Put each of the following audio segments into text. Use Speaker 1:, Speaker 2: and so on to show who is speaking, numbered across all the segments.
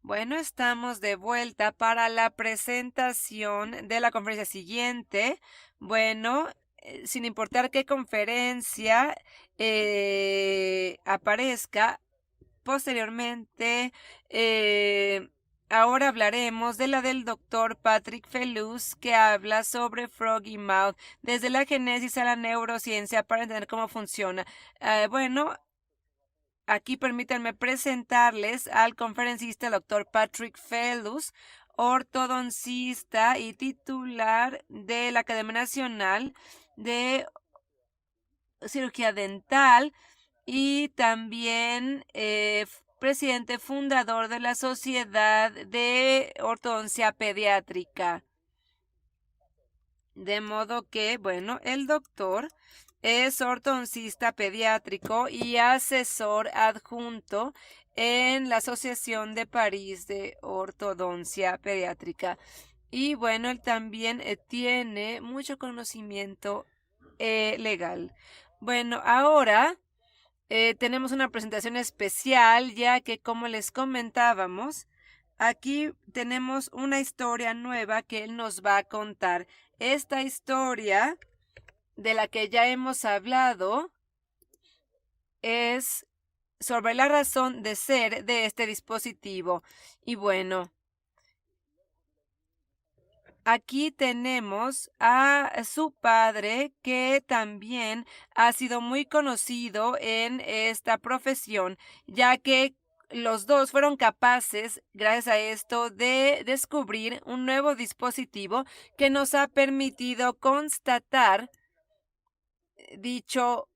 Speaker 1: Bueno, estamos de vuelta para la presentación de la conferencia siguiente. Bueno, sin importar qué conferencia aparezca posteriormente, eh, ahora hablaremos de la del doctor Patrick Fellows, que habla sobre Froggy Mouth, desde la genesis a la neurociencia para entender cómo funciona. Bueno, aquí permítanme presentarles al conferencista Dr. Patrick Fellows, ortodoncista y titular de la Academia Nacional de Cirugía Dental y también presidente fundador de la Sociedad de Ortodoncia Pediátrica. De modo que, bueno, el doctor es ortodoncista pediátrico y asesor adjunto en la Asociación de París de Ortodoncia Pediátrica. Y bueno, él también tiene mucho conocimiento legal. Bueno, ahora tenemos una presentación especial, ya que como les comentábamos, aquí tenemos una historia nueva que él nos va a contar. Esta historia de la que ya hemos hablado es sobre la razón de ser de este dispositivo. Y bueno, aquí tenemos a su padre, que también ha sido muy conocido en esta profesión, ya que los dos fueron capaces, gracias a esto, de descubrir un nuevo dispositivo que nos ha permitido constatar dicho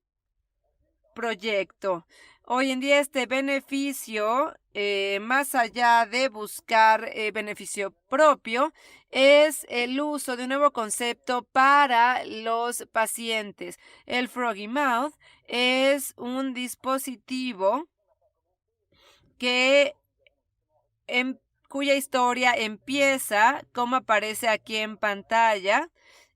Speaker 1: proyecto. Hoy en día este beneficio, más allá de buscar beneficio propio, es el uso de un nuevo concepto para los pacientes. El Froggy Mouth es un dispositivo que cuya historia empieza como aparece aquí en pantalla.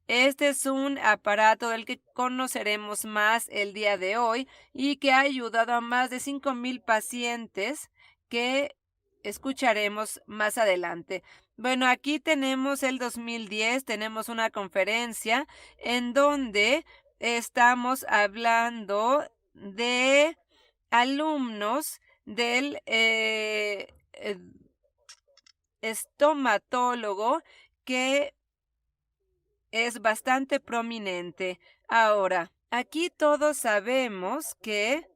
Speaker 1: Este es un aparato del que conoceremos más el día de hoy y que ha ayudado a más de 5,000 pacientes que escucharemos más adelante. Bueno, aquí tenemos el 2010, tenemos una conferencia en donde estamos hablando de alumnos del estomatólogo, que es bastante prominente. Ahora, aquí todos sabemos que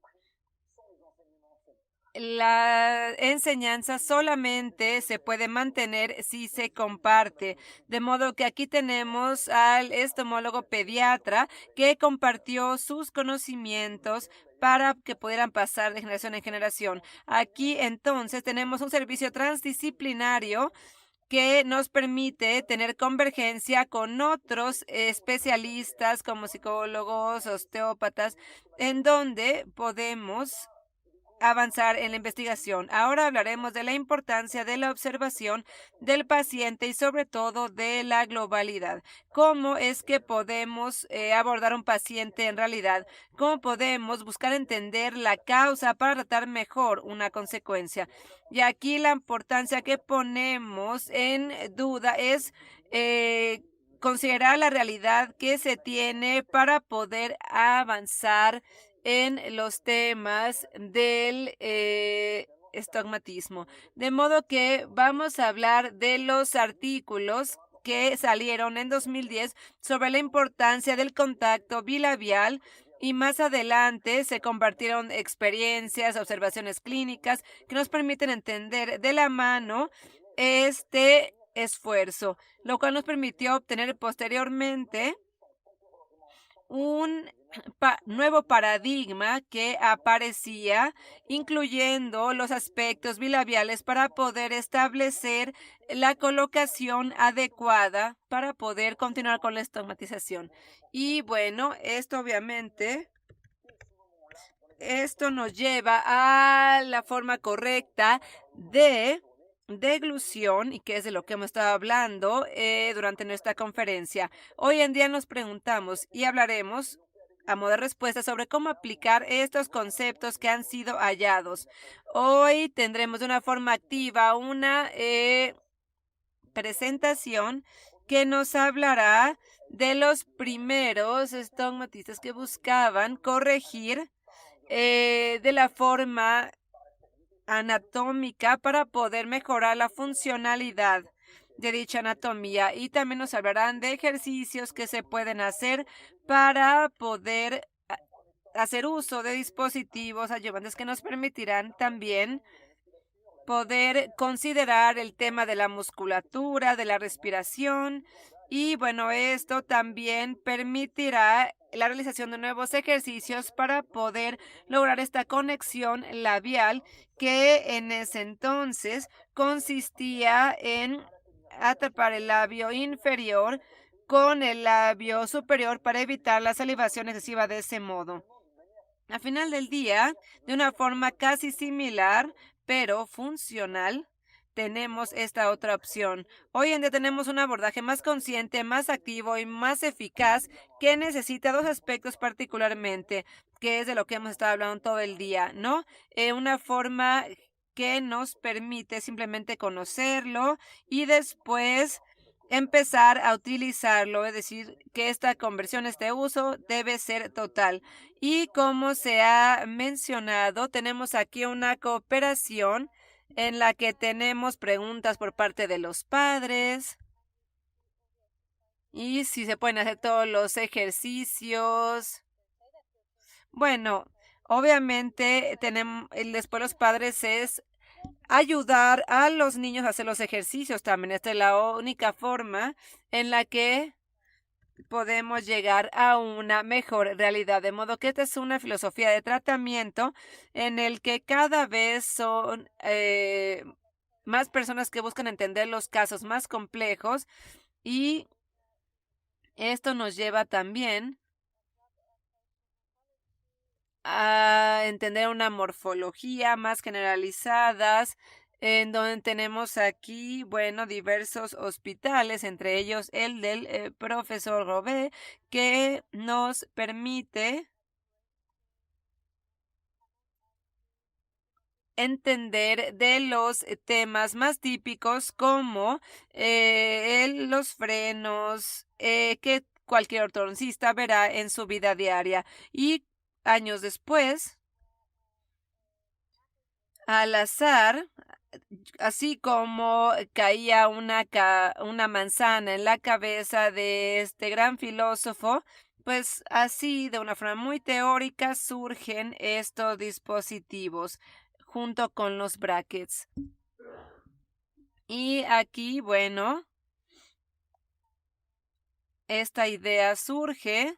Speaker 1: la enseñanza solamente se puede mantener si se comparte. De modo que aquí tenemos al estomólogo pediatra que compartió sus conocimientos para que pudieran pasar de generación en generación. Aquí entonces tenemos un servicio transdisciplinario que nos permite tener convergencia con otros especialistas como psicólogos, osteópatas, en donde podemos avanzar en la investigación. Ahora hablaremos de la importancia de la observación del paciente y sobre todo de la globalidad. ¿Cómo es que podemos abordar un paciente en realidad? ¿Cómo podemos buscar entender la causa para tratar mejor una consecuencia? Y aquí la importancia que ponemos en duda es considerar la realidad que se tiene para poder avanzar en los temas del estigmatismo. De modo que vamos a hablar de los artículos que salieron en 2010 sobre la importancia del contacto bilabial, y más adelante se compartieron experiencias, observaciones clínicas que nos permiten entender de la mano este esfuerzo, lo cual nos permitió obtener posteriormente un nuevo paradigma que aparecía, incluyendo los aspectos bilabiales para poder establecer la colocación adecuada para poder continuar con la estigmatización. Y bueno, esto nos lleva a la forma correcta de deglución, y que es de lo que hemos estado hablando durante nuestra conferencia. Hoy en día nos preguntamos y hablaremos a modo de respuesta sobre cómo aplicar estos conceptos que han sido hallados. Hoy tendremos de una forma activa una presentación que nos hablará de los primeros estigmatistas que buscaban corregir de la forma anatómica para poder mejorar la funcionalidad de dicha anatomía, y también nos hablarán de ejercicios que se pueden hacer para poder hacer uso de dispositivos ayudantes que nos permitirán también poder considerar el tema de la musculatura, de la respiración, y bueno, esto también permitirá la realización de nuevos ejercicios para poder lograr esta conexión labial que en ese entonces consistía en atrapar el labio inferior con el labio superior para evitar la salivación excesiva de ese modo. Al final del día, de una forma casi similar, pero funcional, tenemos esta otra opción. Hoy en día tenemos un abordaje más consciente, más activo y más eficaz que necesita dos aspectos particularmente, que es de lo que hemos estado hablando todo el día, ¿no? Una forma que nos permite simplemente conocerlo y después empezar a utilizarlo, es decir, que esta conversión, este uso debe ser total. Y como se ha mencionado, tenemos aquí una cooperación en la que tenemos preguntas por parte de los padres y si se pueden hacer todos los ejercicios. Bueno, obviamente tenemos, después los padres es ayudar a los niños a hacer los ejercicios también. Esta es la única forma en la que podemos llegar a una mejor realidad. De modo que esta es una filosofía de tratamiento en el que cada vez son más personas que buscan entender los casos más complejos, y esto nos lleva también a entender una morfología más generalizadas, en donde tenemos aquí, bueno, diversos hospitales, entre ellos el del profesor Robé, que nos permite entender de los temas más típicos como los frenos que cualquier ortodoncista verá en su vida diaria. Y años después, al azar, así como caía una manzana en la cabeza de este gran filósofo, pues así, de una forma muy teórica, surgen estos dispositivos junto con los brackets. Y aquí, bueno, esta idea surge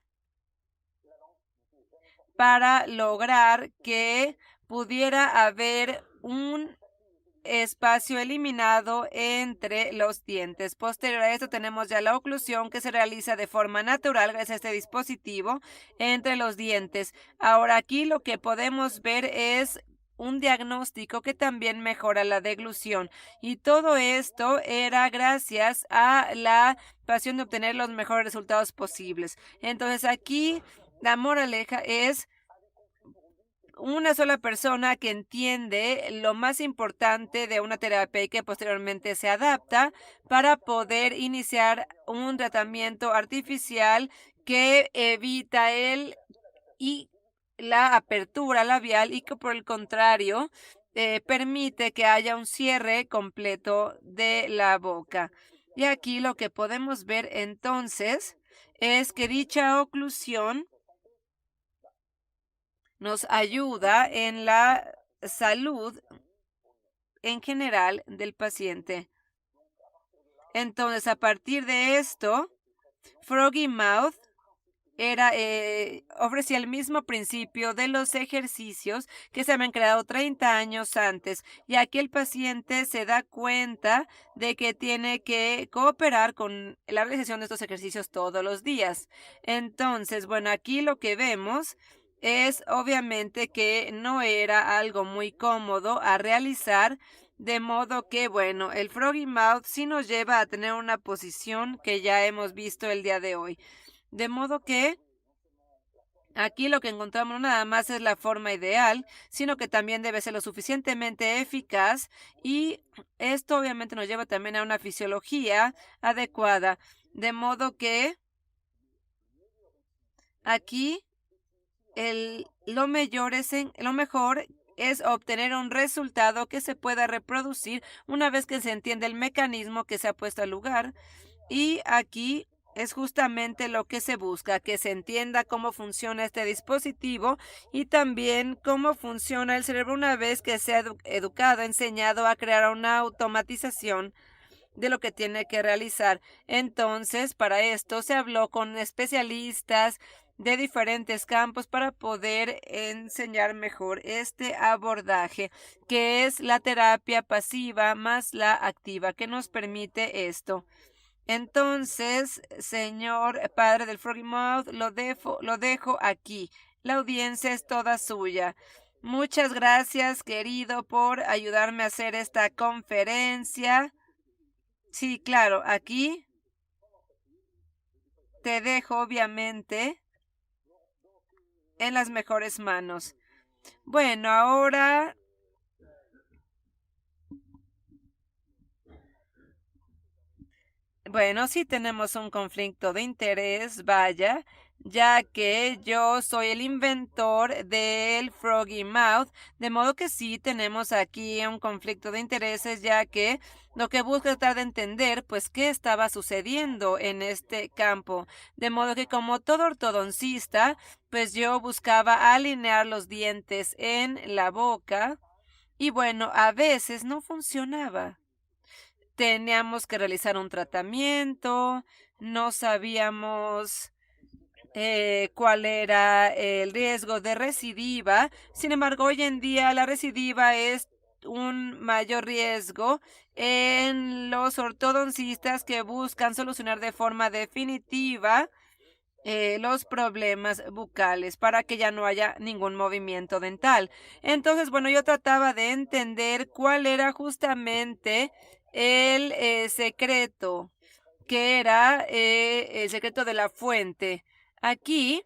Speaker 1: para lograr que pudiera haber un espacio eliminado entre los dientes. Posterior a esto tenemos ya la oclusión que se realiza de forma natural gracias a este dispositivo entre los dientes. Ahora aquí lo que podemos ver es un diagnóstico que también mejora la deglución, y todo esto era gracias a la pasión de obtener los mejores resultados posibles. Entonces aquí la moraleja es una sola persona que entiende lo más importante de una terapia y que posteriormente se adapta para poder iniciar un tratamiento artificial que evita y la apertura labial, y que por el contrario permite que haya un cierre completo de la boca. Y aquí lo que podemos ver entonces es que dicha oclusión nos ayuda en la salud en general del paciente. Entonces, a partir de esto, Froggy Mouth ofrecía el mismo principio de los ejercicios que se habían creado 30 años antes, y aquí el paciente se da cuenta de que tiene que cooperar con la realización de estos ejercicios todos los días. Entonces, bueno, aquí lo que vemos es obviamente que no era algo muy cómodo a realizar, de modo que, bueno, el Froggy Mouth sí nos lleva a tener una posición que ya hemos visto el día de hoy. De modo que Aquí lo que encontramos no nada más es la forma ideal, sino que también debe ser lo suficientemente eficaz y esto obviamente nos lleva también a una fisiología adecuada, de modo que aquí lo mejor es obtener un resultado que se pueda reproducir una vez que se entiende el mecanismo que se ha puesto al lugar. Y aquí es justamente lo que se busca, que se entienda cómo funciona este dispositivo y también cómo funciona el cerebro una vez que se ha educado, enseñado a crear una automatización de lo que tiene que realizar. Entonces, para esto se habló con especialistas de diferentes campos para poder enseñar mejor este abordaje, que es la terapia pasiva más la activa, que nos permite esto. Entonces, señor padre del Froggy Mouth, lo dejo aquí. La audiencia es toda suya. Muchas gracias, querido, por ayudarme a hacer esta conferencia. Sí, claro, aquí te dejo, obviamente, en las mejores manos. Bueno, ahora bueno, sí tenemos un conflicto de interés, vaya, ya que yo soy el inventor del Froggy Mouth, de modo que sí tenemos aquí un conflicto de intereses, ya que lo que busco es tratar de entender, pues, qué estaba sucediendo en este campo. De modo que como todo ortodoncista, pues yo buscaba alinear los dientes en la boca y bueno, a veces no funcionaba. Teníamos que realizar un tratamiento, no sabíamos cuál era el riesgo de recidiva. Sin embargo, hoy en día la recidiva es un mayor riesgo en los ortodoncistas que buscan solucionar de forma definitiva los problemas bucales para que ya no haya ningún movimiento dental. Entonces, bueno, yo trataba de entender cuál era justamente el secreto, que era el secreto de la fuente. Aquí,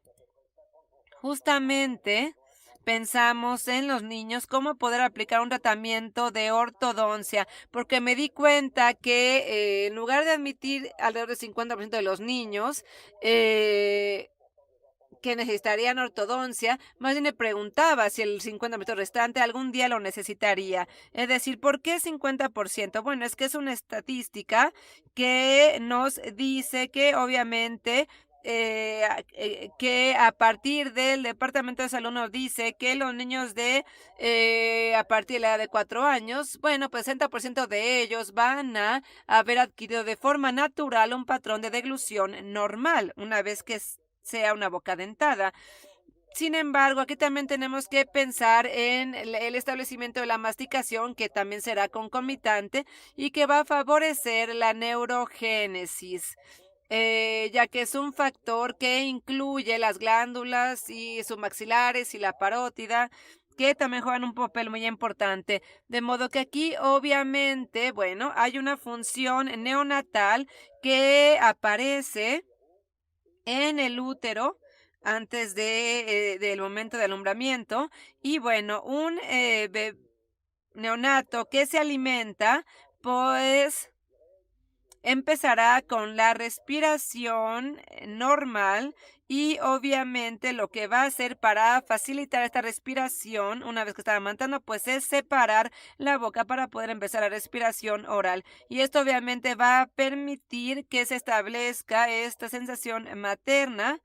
Speaker 1: justamente, pensamos en los niños cómo poder aplicar un tratamiento de ortodoncia, porque me di cuenta que en lugar de admitir alrededor del 50% de los niños que necesitarían ortodoncia, más bien me preguntaba si el 50% restante algún día lo necesitaría. Es decir, ¿por qué 50%? Bueno, es que es una estadística que nos dice que obviamente que a partir del Departamento de Salud nos dice que los niños de a partir de la edad de 4 años, bueno, pues 60% de ellos van a haber adquirido de forma natural un patrón de deglución normal, una vez que sea una boca dentada. Sin embargo, aquí también tenemos que pensar en el establecimiento de la masticación, que también será concomitante y que va a favorecer la neurogénesis. Ya que es un factor que incluye las glándulas y submaxilares y la parótida, que también juegan un papel muy importante. De modo que aquí, obviamente, bueno, hay una función neonatal que aparece en el útero antes del momento de alumbramiento. Y bueno, un neonato que se alimenta, pues empezará con la respiración normal y obviamente lo que va a hacer para facilitar esta respiración una vez que está amamantando pues es separar la boca para poder empezar la respiración oral y esto obviamente va a permitir que se establezca esta sensación materna.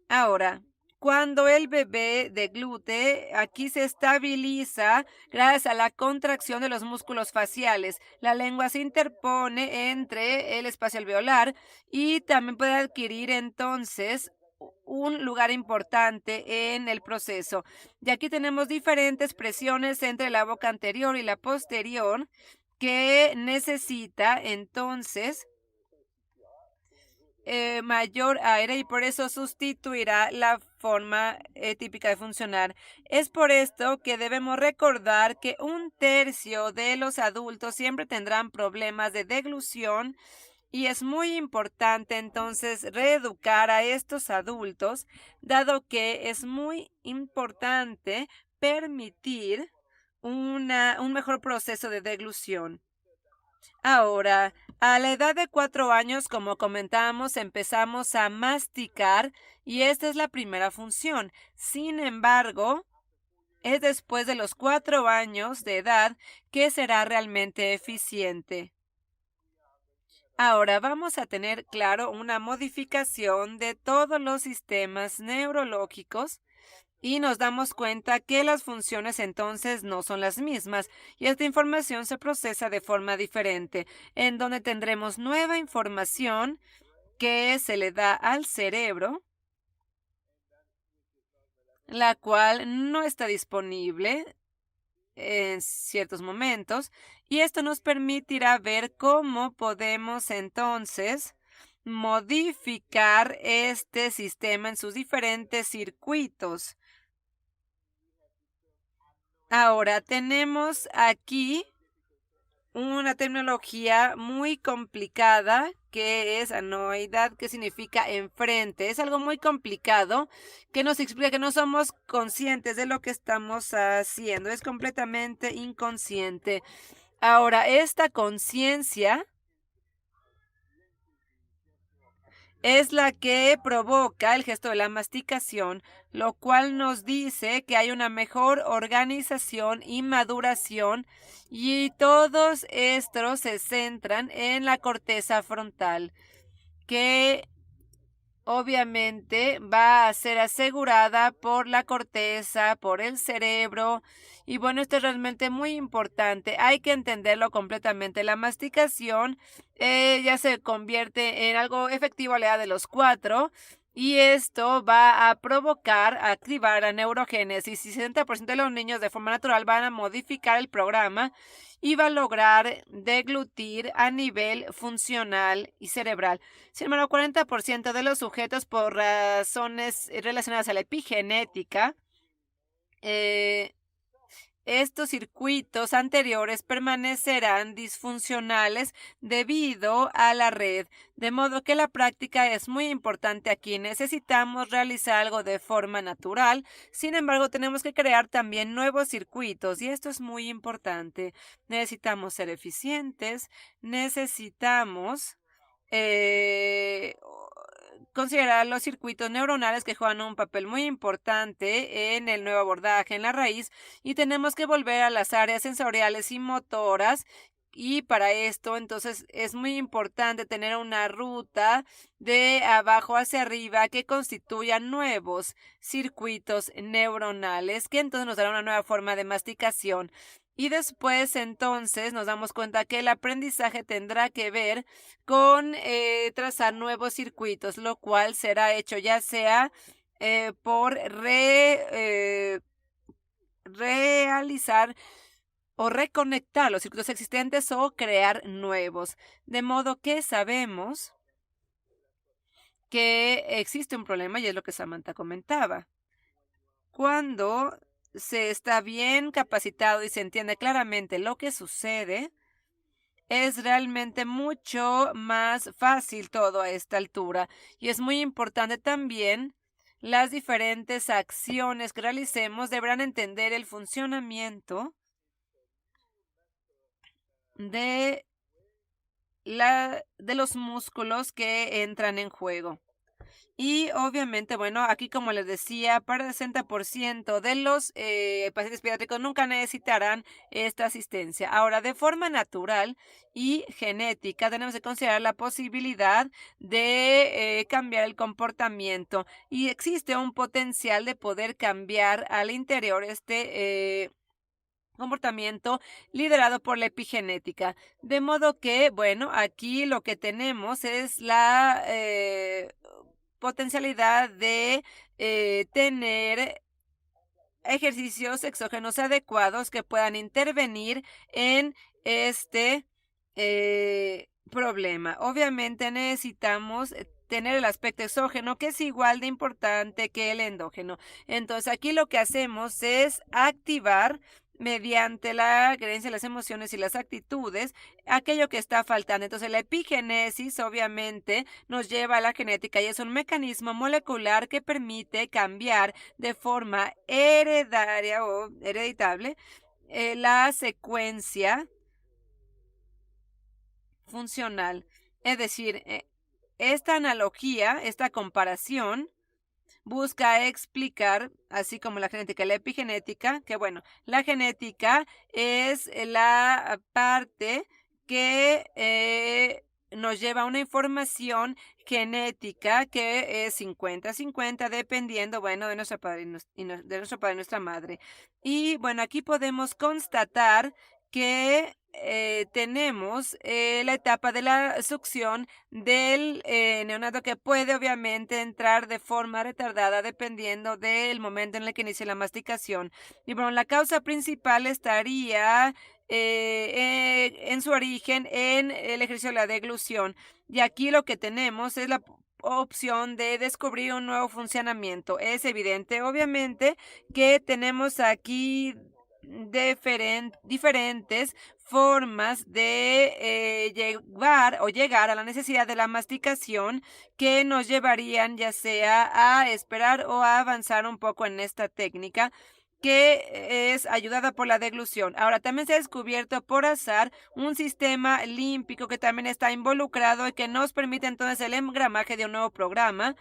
Speaker 1: Ahora, cuando el bebé deglute, aquí se estabiliza gracias a la contracción de los músculos faciales. La lengua se interpone entre el espacio alveolar y también puede adquirir entonces un lugar importante en el proceso. Y aquí tenemos diferentes presiones entre la boca anterior y la posterior que necesita entonces mayor aire y por eso sustituirá la forma típica de funcionar. Es por esto que debemos recordar que 1/3 de los adultos siempre tendrán problemas de deglución Y es muy importante entonces reeducar a estos adultos, dado que es muy importante permitir un mejor proceso de deglución. Ahora, a la edad de 4 años, como comentábamos, empezamos a masticar y esta es la primera función. Sin embargo, es después de los 4 años de edad que será realmente eficiente. Ahora vamos a tener, claro, una modificación de todos los sistemas neurológicos y nos damos cuenta que las funciones entonces no son las mismas y esta información se procesa de forma diferente, en donde tendremos nueva información que se le da al cerebro, la cual no está disponible en ciertos momentos y esto nos permitirá ver cómo podemos entonces modificar este sistema en sus diferentes circuitos. Ahora tenemos aquí una terminología muy complicada que es anoidad, que significa enfrente. Es algo muy complicado que nos explica que no somos conscientes de lo que estamos haciendo. Es completamente inconsciente. Ahora, esta conciencia es la que provoca el gesto de la masticación, lo cual nos dice que hay una mejor organización y maduración y todos estos se centran en la corteza frontal, que obviamente va a ser asegurada por la corteza, por el cerebro. Y bueno, esto es realmente muy importante. Hay que entenderlo completamente. La masticación ya se convierte en algo efectivo a la edad de los 4. Y esto va a provocar, activar la neurogénesis. Y 60% de los niños de forma natural van a modificar el programa y va a lograr deglutir a nivel funcional y cerebral. Sin embargo, el 40% de los sujetos por razones relacionadas a la epigenética, estos circuitos anteriores permanecerán disfuncionales debido a la red, de modo que la práctica es muy importante aquí. Necesitamos realizar algo de forma natural, sin embargo, tenemos que crear también nuevos circuitos y esto es muy importante. Necesitamos ser eficientes, necesitamos eh, considerar los circuitos neuronales que juegan un papel muy importante en el nuevo abordaje en la raíz y tenemos que volver a las áreas sensoriales y motoras. Y para esto, entonces, es muy importante tener una ruta de abajo hacia arriba que constituya nuevos circuitos neuronales, que entonces nos dará una nueva forma de masticación. Y después, entonces, nos damos cuenta que el aprendizaje tendrá que ver con trazar nuevos circuitos, lo cual será hecho ya sea por realizar o reconectar los circuitos existentes o crear nuevos. De modo que sabemos que existe un problema y es lo que Samantha comentaba. Cuando se está bien capacitado y se entiende claramente lo que sucede, es realmente mucho más fácil todo a esta altura. Y es muy importante también las diferentes acciones que realicemos deberán entender el funcionamiento de los músculos que entran en juego. Y obviamente, bueno, aquí como les decía, para el 60% de los pacientes pediátricos nunca necesitarán esta asistencia. Ahora, de forma natural y genética, tenemos que considerar la posibilidad de cambiar el comportamiento y existe un potencial de poder cambiar al interior comportamiento liderado por la epigenética. De modo que, bueno, aquí lo que tenemos es la potencialidad de tener ejercicios exógenos adecuados que puedan intervenir en este problema. Obviamente necesitamos tener el aspecto exógeno que es igual de importante que el endógeno. Entonces aquí lo que hacemos es activar mediante la creencia, las emociones y las actitudes, aquello que está faltando. Entonces, la epigénesis obviamente nos lleva a la genética y es un mecanismo molecular que permite cambiar de forma heredaria o hereditable la secuencia funcional. Es decir, esta analogía, esta comparación, busca explicar, así como la genética y la epigenética, que bueno, la genética es la parte que nos lleva a una información genética que es 50-50, dependiendo, bueno, de nuestro padre de nuestro padre y nuestra madre. Y bueno, aquí podemos constatar que tenemos la etapa de la succión del neonato, que puede obviamente entrar de forma retardada dependiendo del momento en el que inicie la masticación. Y bueno, la causa principal estaría en su origen en el ejercicio de la deglución. Y aquí lo que tenemos es la opción de descubrir un nuevo funcionamiento. Es evidente, obviamente, que tenemos aquí diferentes formas de llegar a la necesidad de la masticación, que nos llevarían ya sea a esperar o a avanzar un poco en esta técnica, que es ayudada por la deglución. Ahora, también se ha descubierto por azar un sistema límpico que también está involucrado y que nos permite entonces el engramaje de un nuevo programa,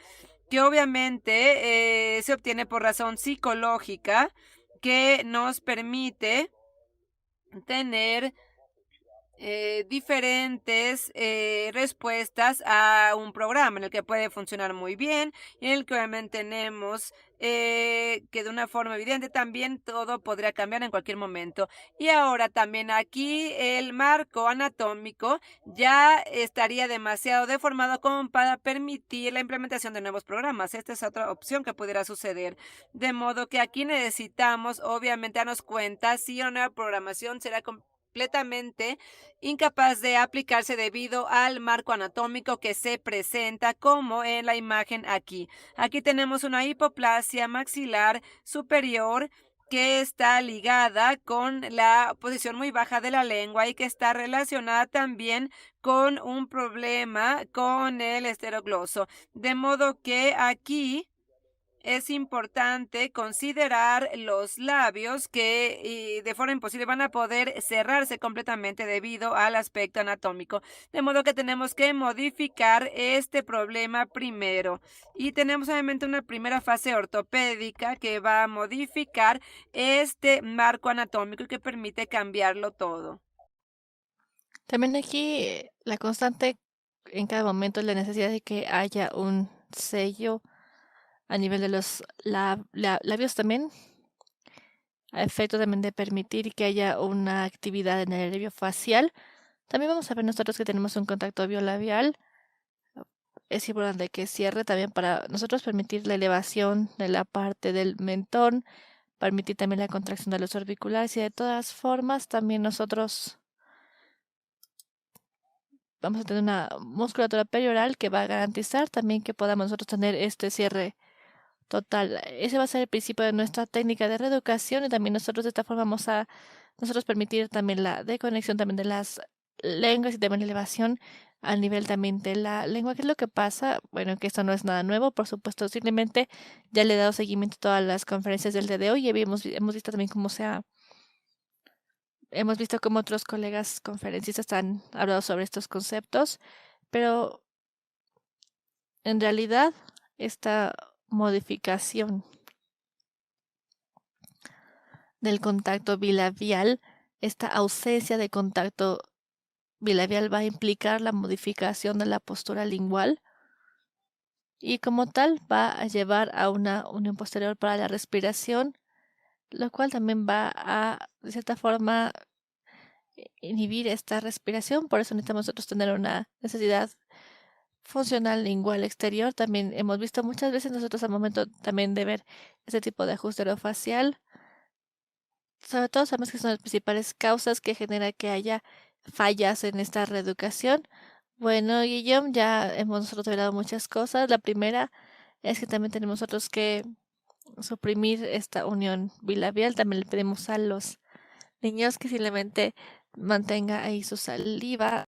Speaker 1: que obviamente se obtiene por razón psicológica, que nos permite tener diferentes respuestas a un programa en el que puede funcionar muy bien y en el que obviamente tenemos que de una forma evidente también todo podría cambiar en cualquier momento. Y ahora también aquí el marco anatómico ya estaría demasiado deformado como para permitir la implementación de nuevos programas. Esta es otra opción que pudiera suceder. De modo que aquí necesitamos obviamente darnos cuenta si una nueva programación será completamente incapaz de aplicarse debido al marco anatómico que se presenta como en la imagen aquí. Aquí tenemos una hipoplasia maxilar superior que está ligada con la posición muy baja de la lengua y que está relacionada también con un problema con el estereogloso. De modo que aquí es importante considerar los labios que de forma imposible van a poder cerrarse completamente debido al aspecto anatómico. De modo que tenemos que modificar este problema primero. Y tenemos obviamente una primera fase ortopédica que va a modificar este marco anatómico y que permite cambiarlo todo.
Speaker 2: También aquí la constante en cada momento es la necesidad de que haya un sello a nivel de los labios también, a efecto también de permitir que haya una actividad en el nervio facial. También vamos a ver nosotros que tenemos un contacto biolabial. Es importante que cierre también para nosotros permitir la elevación de la parte del mentón, permitir también la contracción de los orbiculares y de todas formas también nosotros vamos a tener una musculatura perioral que va a garantizar también que podamos nosotros tener este cierre total. Ese va a ser el principio de nuestra técnica de reeducación y también nosotros de esta forma vamos a nosotros permitir también la desconexión también de las lenguas y también la elevación a nivel también de la lengua. ¿Qué es lo que pasa? Bueno, que esto no es nada nuevo, por supuesto, simplemente ya le he dado seguimiento a todas las conferencias del día de hoy y hemos visto también hemos visto cómo otros colegas conferencistas han hablado sobre estos conceptos, pero en realidad esta modificación del contacto bilabial, esta ausencia de contacto bilabial va a implicar la modificación de la postura lingual y como tal va a llevar a una unión posterior para la respiración, lo cual también va a, de cierta forma, inhibir esta respiración. Por eso necesitamos nosotros tener una necesidad funcional lingual exterior. También hemos visto muchas veces nosotros al momento también de ver este tipo de ajuste orofacial. Sobre todo sabemos que son las principales causas que genera que haya fallas en esta reeducación. Bueno, Guillaume, ya hemos nosotros hablado muchas cosas. La primera es que también tenemos nosotros que suprimir esta unión bilabial. También le pedimos a los niños que simplemente mantenga ahí su saliva.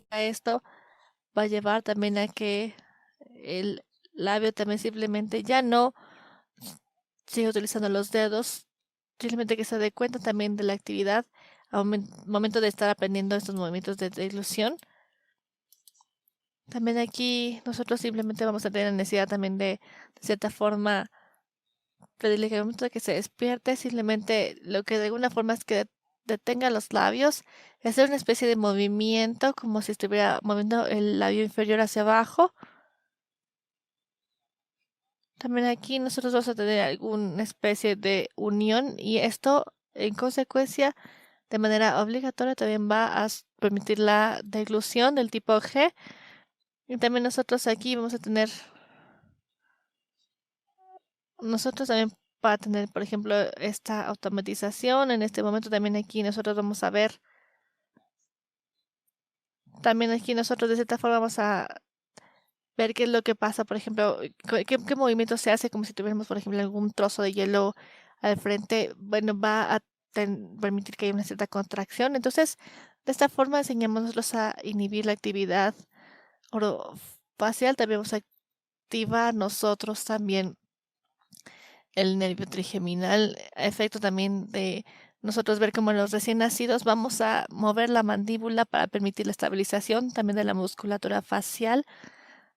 Speaker 2: A esto va a llevar también a que el labio también simplemente ya no siga utilizando los dedos, simplemente que se dé cuenta también de la actividad al momento de estar aprendiendo estos movimientos de deglución. También aquí nosotros simplemente vamos a tener la necesidad también de cierta forma, pedirle que al momento de que se despierte, simplemente lo que de alguna forma es que detenga los labios, hacer una especie de movimiento como si estuviera moviendo el labio inferior hacia abajo. También aquí nosotros vamos a tener alguna especie de unión y esto en consecuencia de manera obligatoria también va a permitir la deglución del tipo G. Y también nosotros también para tener, por ejemplo, esta automatización. En este momento también aquí nosotros vamos a ver, también aquí nosotros de cierta forma vamos a ver qué es lo que pasa, por ejemplo, qué movimiento se hace como si tuviéramos, por ejemplo, algún trozo de hielo al frente. Bueno, va a permitir que haya una cierta contracción. Entonces, de esta forma enseñamos nosotros a inhibir la actividad orofacial. También vamos a activar nosotros también el nervio trigeminal, a efecto también de nosotros ver cómo los recién nacidos vamos a mover la mandíbula para permitir la estabilización también de la musculatura facial.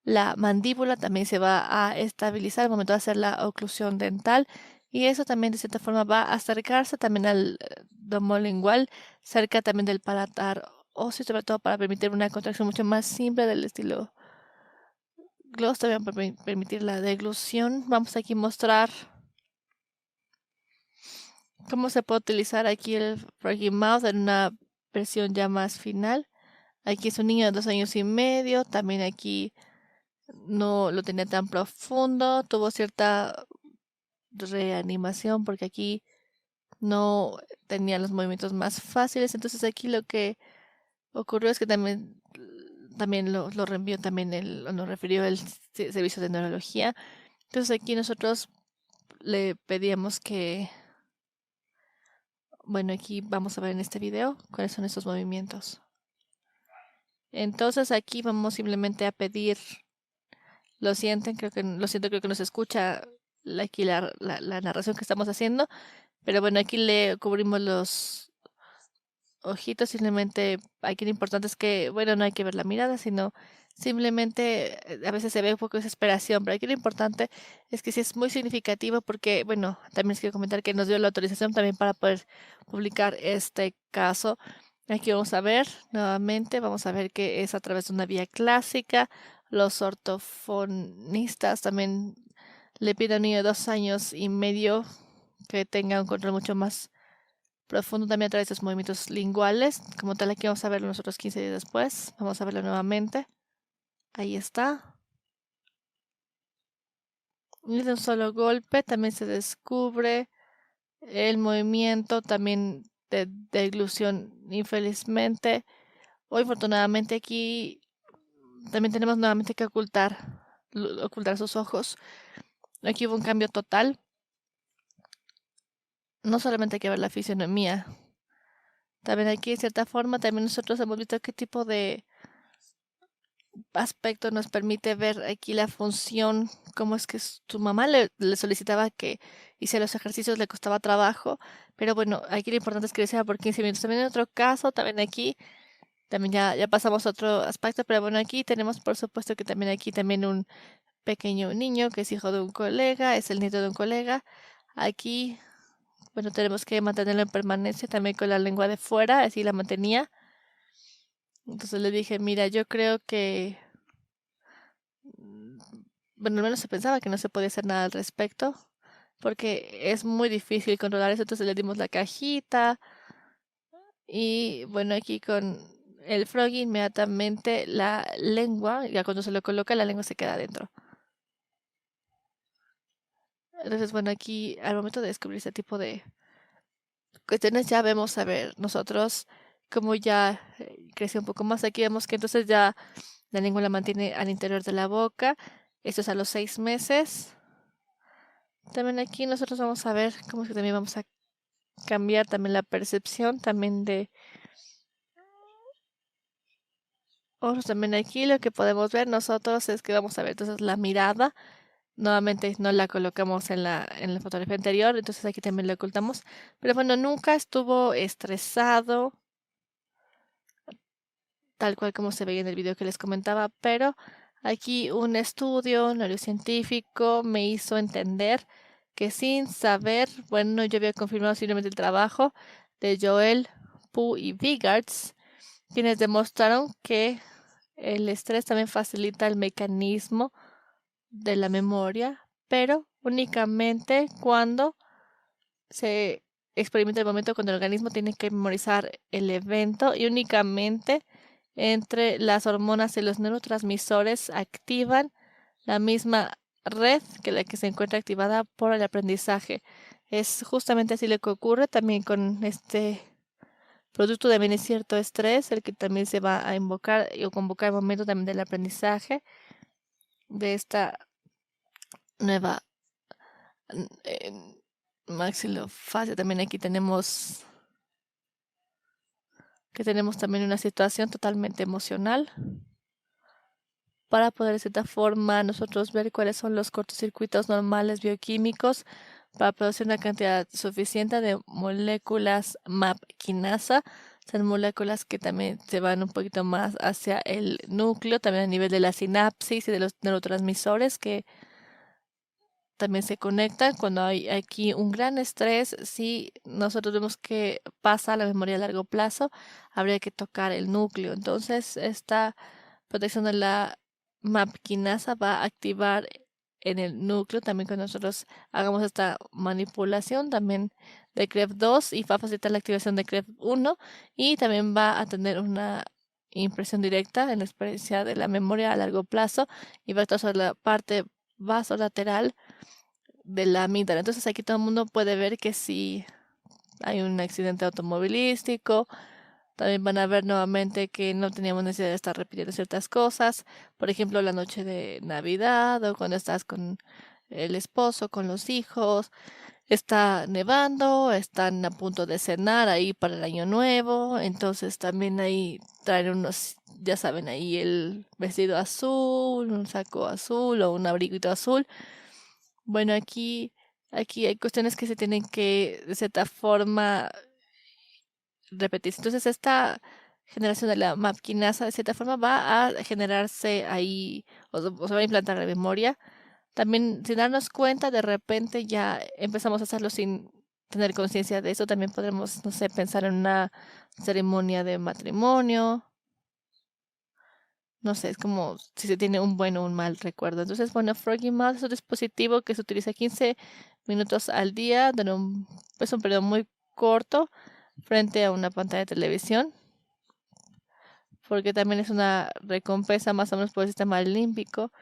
Speaker 2: La mandíbula también se va a estabilizar al momento de hacer la oclusión dental y eso también de cierta forma va a acercarse también al domo lingual, cerca también del palatar óseo, sobre todo para permitir una contracción mucho más simple del estilo gloss, también para permitir la deglución. Vamos aquí a mostrar cómo se puede utilizar aquí el Froggy Mouth en una versión ya más final. Aquí es un niño de 2 años y medio, también aquí no lo tenía tan profundo, tuvo cierta reanimación porque aquí no tenía los movimientos más fáciles. Entonces aquí lo que ocurrió es que también lo reenvió también nos refirió el servicio de neurología. Entonces aquí nosotros le pedíamos que, bueno, aquí vamos a ver en este video cuáles son estos movimientos. Entonces aquí vamos simplemente a pedir, lo siento, creo que no se escucha aquí la narración que estamos haciendo, pero bueno, aquí le cubrimos los ojitos, simplemente aquí lo importante es que, bueno, no hay que ver la mirada, sino simplemente a veces se ve un poco de desesperación, pero aquí lo importante es que sí es muy significativo porque, bueno, también les quiero comentar que nos dio la autorización también para poder publicar este caso. Aquí vamos a ver nuevamente, vamos a ver que es a través de una vía clásica. Los ortofonistas también le piden a un niño de 2 años y medio que tenga un control mucho más profundo también a través de los movimientos linguales. Como tal, aquí vamos a verlo nosotros 15 días después. Vamos a verlo nuevamente. Ahí está. Y de un solo golpe también se descubre el movimiento también de deglución. Infelizmente, hoy afortunadamente aquí también tenemos nuevamente que ocultar sus ojos. Aquí hubo un cambio total. No solamente hay que ver la fisionomía. También aquí, de cierta forma, también nosotros hemos visto qué tipo de aspecto nos permite ver aquí la función, cómo es que su mamá le solicitaba que hiciera los ejercicios, le costaba trabajo, pero bueno, aquí lo importante es que lo hiciera por 15 minutos. También en otro caso, también aquí, también ya pasamos a otro aspecto, pero bueno, aquí tenemos por supuesto que también aquí también un pequeño niño que es hijo de un colega, es el nieto de un colega. Aquí, bueno, tenemos que mantenerlo en permanencia también con la lengua de fuera, así la mantenía. Entonces le dije, mira, yo creo que bueno, al menos se pensaba que no se podía hacer nada al respecto, porque es muy difícil controlar eso. Entonces le dimos la cajita y bueno, aquí con el froggy inmediatamente la lengua, ya cuando se lo coloca, la lengua se queda adentro. Entonces, bueno, aquí al momento de descubrir ese tipo de cuestiones ya vemos, a ver, nosotros como ya creció un poco más, aquí vemos que entonces ya la lengua la mantiene al interior de la boca. Esto es a los 6 meses. También aquí nosotros vamos a ver cómo es que también vamos a cambiar también la percepción también de otros. También aquí lo que podemos ver nosotros es que vamos a ver entonces la mirada. Nuevamente no la colocamos en la fotografía anterior, entonces aquí también la ocultamos. Pero bueno, nunca estuvo estresado, tal cual como se veía en el video que les comentaba, pero aquí un estudio neurocientífico me hizo entender que sin saber, bueno, yo había confirmado simplemente el trabajo de Joel, Pu y Vigarts, quienes demostraron que el estrés también facilita el mecanismo de la memoria, pero únicamente cuando se experimenta el momento cuando el organismo tiene que memorizar el evento y únicamente entre las hormonas y los neurotransmisores activan la misma red que la que se encuentra activada por el aprendizaje. Es justamente así lo que ocurre también con este producto también es cierto estrés, el que también se va a invocar o convocar el momento también del aprendizaje de esta nueva maxilofasia. También aquí tenemos que tenemos también una situación totalmente emocional para poder de cierta forma nosotros ver cuáles son los cortocircuitos normales bioquímicos para producir una cantidad suficiente de moléculas MAP quinasa. Son moléculas que también se van un poquito más hacia el núcleo, también a nivel de la sinapsis y de los neurotransmisores que también se conectan cuando hay aquí un gran estrés. Si nosotros vemos que pasa a la memoria a largo plazo, habría que tocar el núcleo. Entonces, esta protección de la MAP quinasa va a activar en el núcleo también cuando nosotros hagamos esta manipulación también de CREF2 y va a facilitar la activación de CREF1 y también va a tener una impresión directa en la experiencia de la memoria a largo plazo y va a estar sobre la parte vasolateral de la amígdala. Entonces aquí todo el mundo puede ver que si hay un accidente automovilístico, también van a ver nuevamente que no teníamos necesidad de estar repitiendo ciertas cosas. Por ejemplo, la noche de Navidad o cuando estás con el esposo, con los hijos. Está nevando, están a punto de cenar ahí para el año nuevo. Entonces también ahí traen unos, ya saben, ahí el vestido azul, un saco azul o un abriguito azul. Bueno, aquí hay cuestiones que se tienen que, de cierta forma, repetirse. Entonces, esta generación de la MAP-quinasa, de cierta forma, va a generarse ahí, o se va a implantar en la memoria. También, sin darnos cuenta, de repente ya empezamos a hacerlo sin tener conciencia de eso. También podremos, no sé, pensar en una ceremonia de matrimonio. No sé, es como si se tiene un buen o un mal recuerdo. Entonces, bueno, Froggy Mouse es un dispositivo que se utiliza 15 minutos al día, es un periodo muy corto frente a una pantalla de televisión, porque también es una recompensa más o menos por el sistema límbico,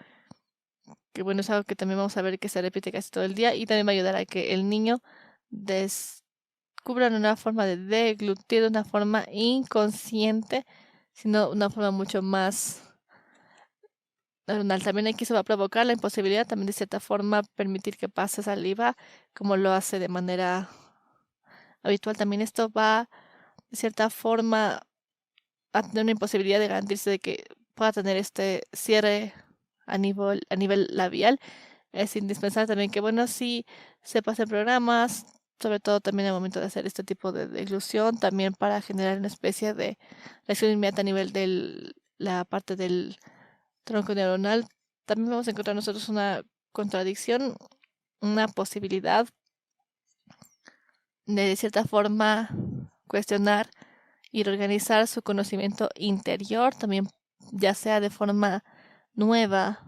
Speaker 2: que bueno, es algo que también vamos a ver que se repite casi todo el día y también va a ayudar a que el niño descubra una forma de deglutir de una forma inconsciente, sino una forma mucho más neuronal. También aquí se va a provocar la imposibilidad también de cierta forma permitir que pase saliva como lo hace de manera habitual. También esto va de cierta forma a tener una imposibilidad de garantizarse de que pueda tener este cierre a nivel labial. Es indispensable también que, bueno, sí se pasen programas, sobre todo también al momento de hacer este tipo de deglución, también para generar una especie de reacción inmediata a nivel de la parte del tronco neuronal. También vamos a encontrar nosotros una contradicción, una posibilidad de cierta forma cuestionar y reorganizar su conocimiento interior, también ya sea de forma nueva.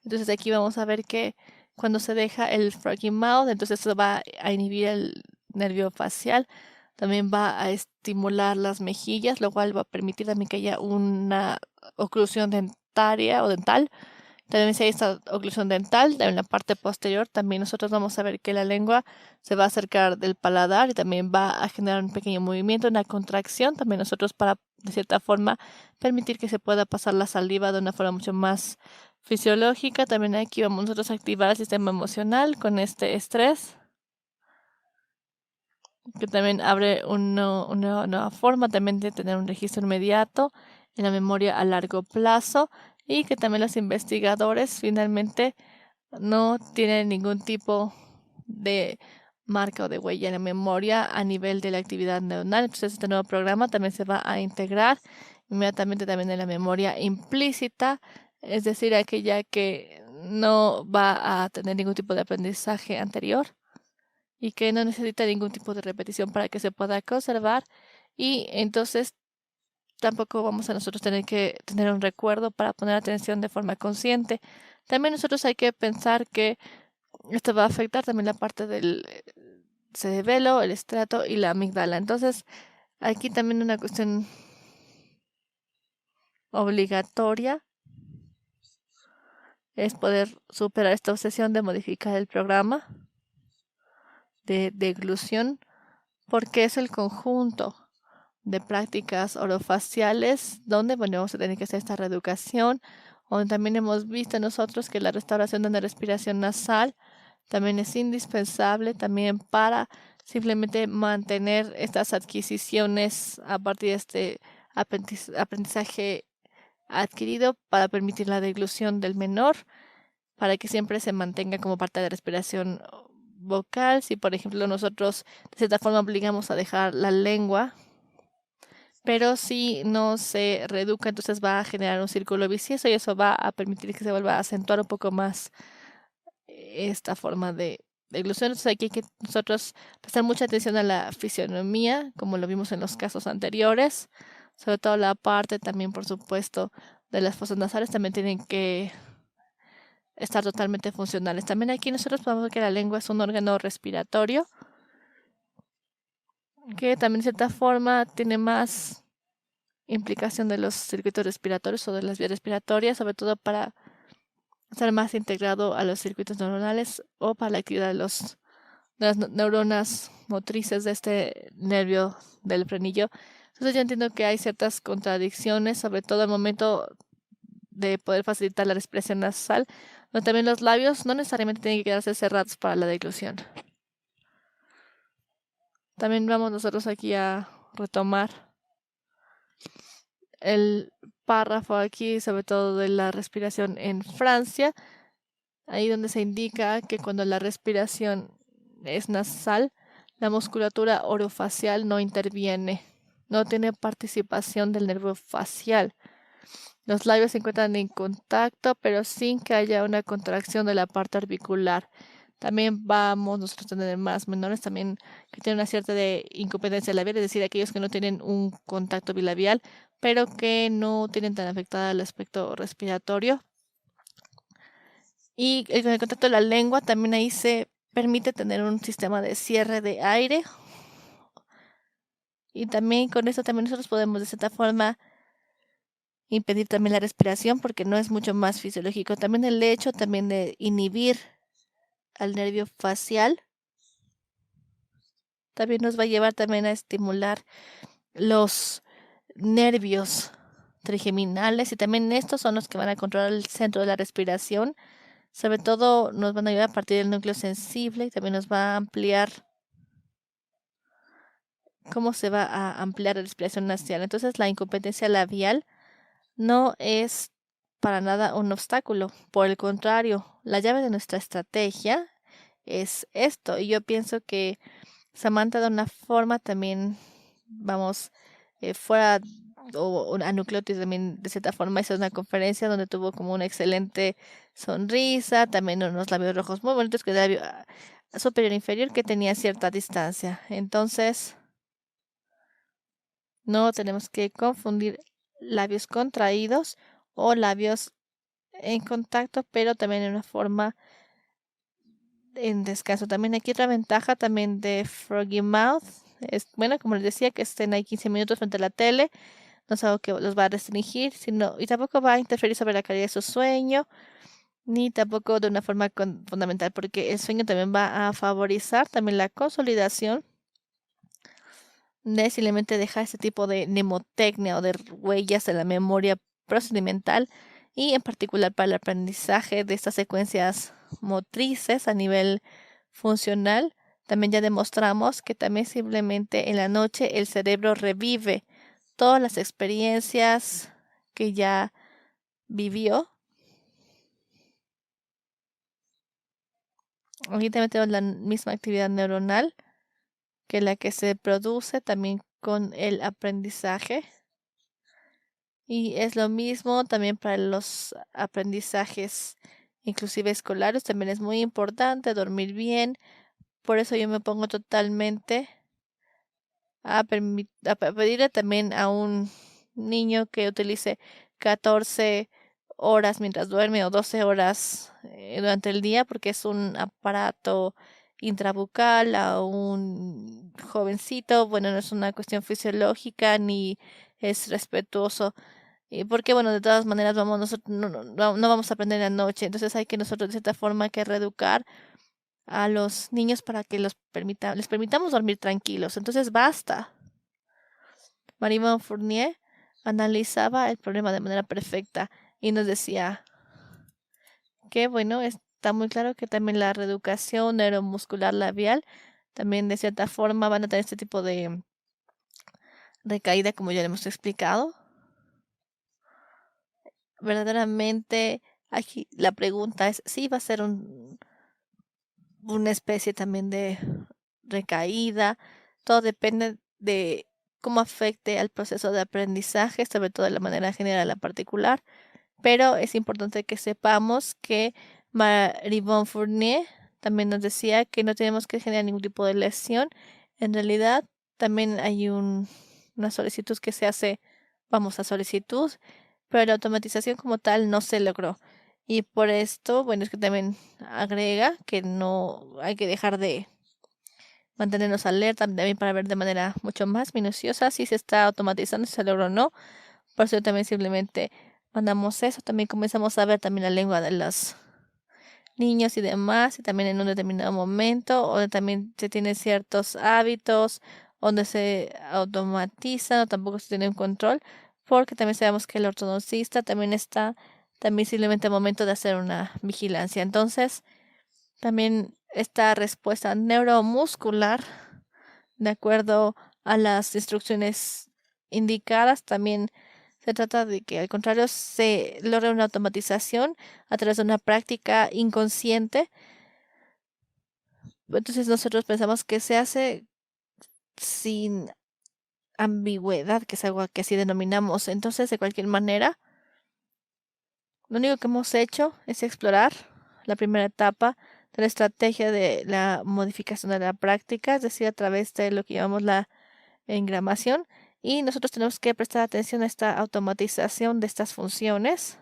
Speaker 2: Entonces aquí vamos a ver que cuando se deja el froggy mouth, entonces eso va a inhibir el nervio facial, también va a estimular las mejillas, lo cual va a permitir también que haya una oclusión dentaria o dental. También si hay esta oclusión dental, en la parte posterior, también nosotros vamos a ver que la lengua se va a acercar del paladar y también va a generar un pequeño movimiento, una contracción. También nosotros para, de cierta forma, permitir que se pueda pasar la saliva de una forma mucho más fisiológica. También aquí vamos nosotros a activar el sistema emocional con este estrés. que también abre una nueva forma también de tener un registro inmediato en la memoria a largo plazo, y que también los investigadores finalmente no tienen ningún tipo de marca o de huella en la memoria a nivel de la actividad neuronal. Entonces, este nuevo programa también se va a integrar inmediatamente también en la memoria implícita, es decir, aquella que no va a tener ningún tipo de aprendizaje anterior y que no necesita ningún tipo de repetición para que se pueda conservar. Y entonces tampoco vamos a nosotros tener que tener un recuerdo para poner atención de forma consciente. También nosotros hay que pensar que esto va a afectar también la parte del cerebelo, el estrato y la amígdala. Entonces, aquí también una cuestión obligatoria es poder superar esta obsesión de modificar el programa de deglución, porque es el conjunto de prácticas orofaciales donde, bueno, vamos a tener que hacer esta reeducación, donde también hemos visto nosotros que la restauración de la respiración nasal también es indispensable también para simplemente mantener estas adquisiciones a partir de este aprendizaje adquirido para permitir la deglución del menor, para que siempre se mantenga como parte de la respiración vocal. Si, por ejemplo, nosotros de cierta forma obligamos a dejar la lengua, pero si no se reeduca, entonces va a generar un círculo vicioso y eso va a permitir que se vuelva a acentuar un poco más esta forma de ilusión. Entonces aquí hay que nosotros prestar mucha atención a la fisionomía, como lo vimos en los casos anteriores, sobre todo la parte también, por supuesto, de las fosas nasales también tienen que estar totalmente funcionales. También aquí nosotros podemos ver que la lengua es un órgano respiratorio que también de cierta forma tiene más implicación de los circuitos respiratorios o de las vías respiratorias, sobre todo para estar más integrado a los circuitos neuronales o para la actividad de las neuronas motrices de este nervio del frenillo. Entonces yo entiendo que hay ciertas contradicciones, sobre todo al momento de poder facilitar la respiración nasal, pero también los labios no necesariamente tienen que quedarse cerrados para la deglución. También vamos nosotros aquí a retomar el párrafo aquí, sobre todo de la respiración en Francia, ahí donde se indica que cuando la respiración es nasal, la musculatura orofacial no interviene, no tiene participación del nervio facial. Los labios se encuentran en contacto, pero sin que haya una contracción de la parte orbicular. También vamos nosotros a tener más menores también que tienen una cierta de incompetencia labial, es decir, aquellos que no tienen un contacto bilabial, pero que no tienen tan afectado el aspecto respiratorio. Y con el contacto de la lengua también ahí se permite tener un sistema de cierre de aire. Y también con eso también nosotros podemos de cierta forma impedir también la respiración porque no es mucho más fisiológico. También el hecho también de inhibir al nervio facial también nos va a llevar también a estimular los nervios trigeminales y también estos son los que van a controlar el centro de la respiración. Sobre todo nos van a ayudar a partir del núcleo sensible y también nos va a ampliar cómo se va a ampliar la respiración nasal. Entonces la incompetencia labial no es para nada un obstáculo. Por el contrario, la llave de nuestra estrategia es esto. Y yo pienso que Samantha de una forma también, vamos, fuera o a Nucleotis también de cierta forma hizo una conferencia donde tuvo como una excelente sonrisa, también unos labios rojos muy bonitos que el labio superior e inferior que tenía cierta distancia. Entonces, no tenemos que confundir labios contraídos o labios en contacto, pero también en una forma en descanso. También aquí otra ventaja también de Froggy Mouth es, bueno, como les decía, que estén ahí 15 minutos frente a la tele. No es algo que los va a restringir, sino, y tampoco va a interferir sobre la calidad de su sueño, ni tampoco de una forma fundamental, porque el sueño también va a favorizar también la consolidación de simplemente dejar este tipo de mnemotecnia o de huellas en la memoria procedimental y en particular para el aprendizaje de estas secuencias motrices a nivel funcional. también ya demostramos que también simplemente en la noche el cerebro revive todas las experiencias que ya vivió. Aquí también tenemos la misma actividad neuronal que la que se produce también con el aprendizaje. Y es lo mismo también para los aprendizajes, inclusive escolares. También es muy importante dormir bien. Por eso yo me pongo totalmente a pedirle también a un niño que utilice 14 horas mientras duerme o 12 horas durante el día, porque es un aparato intrabucal a un jovencito. Bueno, no es una cuestión fisiológica ni es respetuoso. Y porque, bueno, de todas maneras nosotros no vamos a aprender en la noche. Entonces hay que nosotros de cierta forma que reeducar a los niños para que les permitamos dormir tranquilos. Entonces basta. Marie Fournier analizaba el problema de manera perfecta y nos decía que, bueno, está muy claro que también la reeducación neuromuscular labial también de cierta forma van a tener este tipo de recaída, como ya le hemos explicado. Verdaderamente, aquí la pregunta es si va a ser una especie también de recaída. Todo depende de cómo afecte al proceso de aprendizaje, sobre todo de la manera general a particular. Pero es importante que sepamos que Marie Fournier también nos decía que no tenemos que generar ningún tipo de lesión. En realidad, también hay una solicitud que se hace, vamos a solicitud, pero la automatización como tal no se logró. Y por esto, bueno, es que también agrega que no hay que dejar de mantenernos alerta también para ver de manera mucho más minuciosa si se está automatizando, si se logró o no. Por eso también simplemente mandamos eso. También comenzamos a ver también la lengua de los niños y demás, y también en un determinado momento, donde también se tienen ciertos hábitos, donde se automatiza, o tampoco se tiene un control, porque también sabemos que el ortodoncista también está, también simplemente al momento de hacer una vigilancia. Entonces, también esta respuesta neuromuscular, de acuerdo a las instrucciones indicadas, también se trata de que al contrario se logre una automatización a través de una práctica inconsciente. Entonces nosotros pensamos que se hace sin ambigüedad, que es algo que así denominamos. Entonces, de cualquier manera, lo único que hemos hecho es explorar la primera etapa de la estrategia de la modificación de la práctica, es decir, a través de lo que llamamos la engramación. Y nosotros tenemos que prestar atención a esta automatización de estas funciones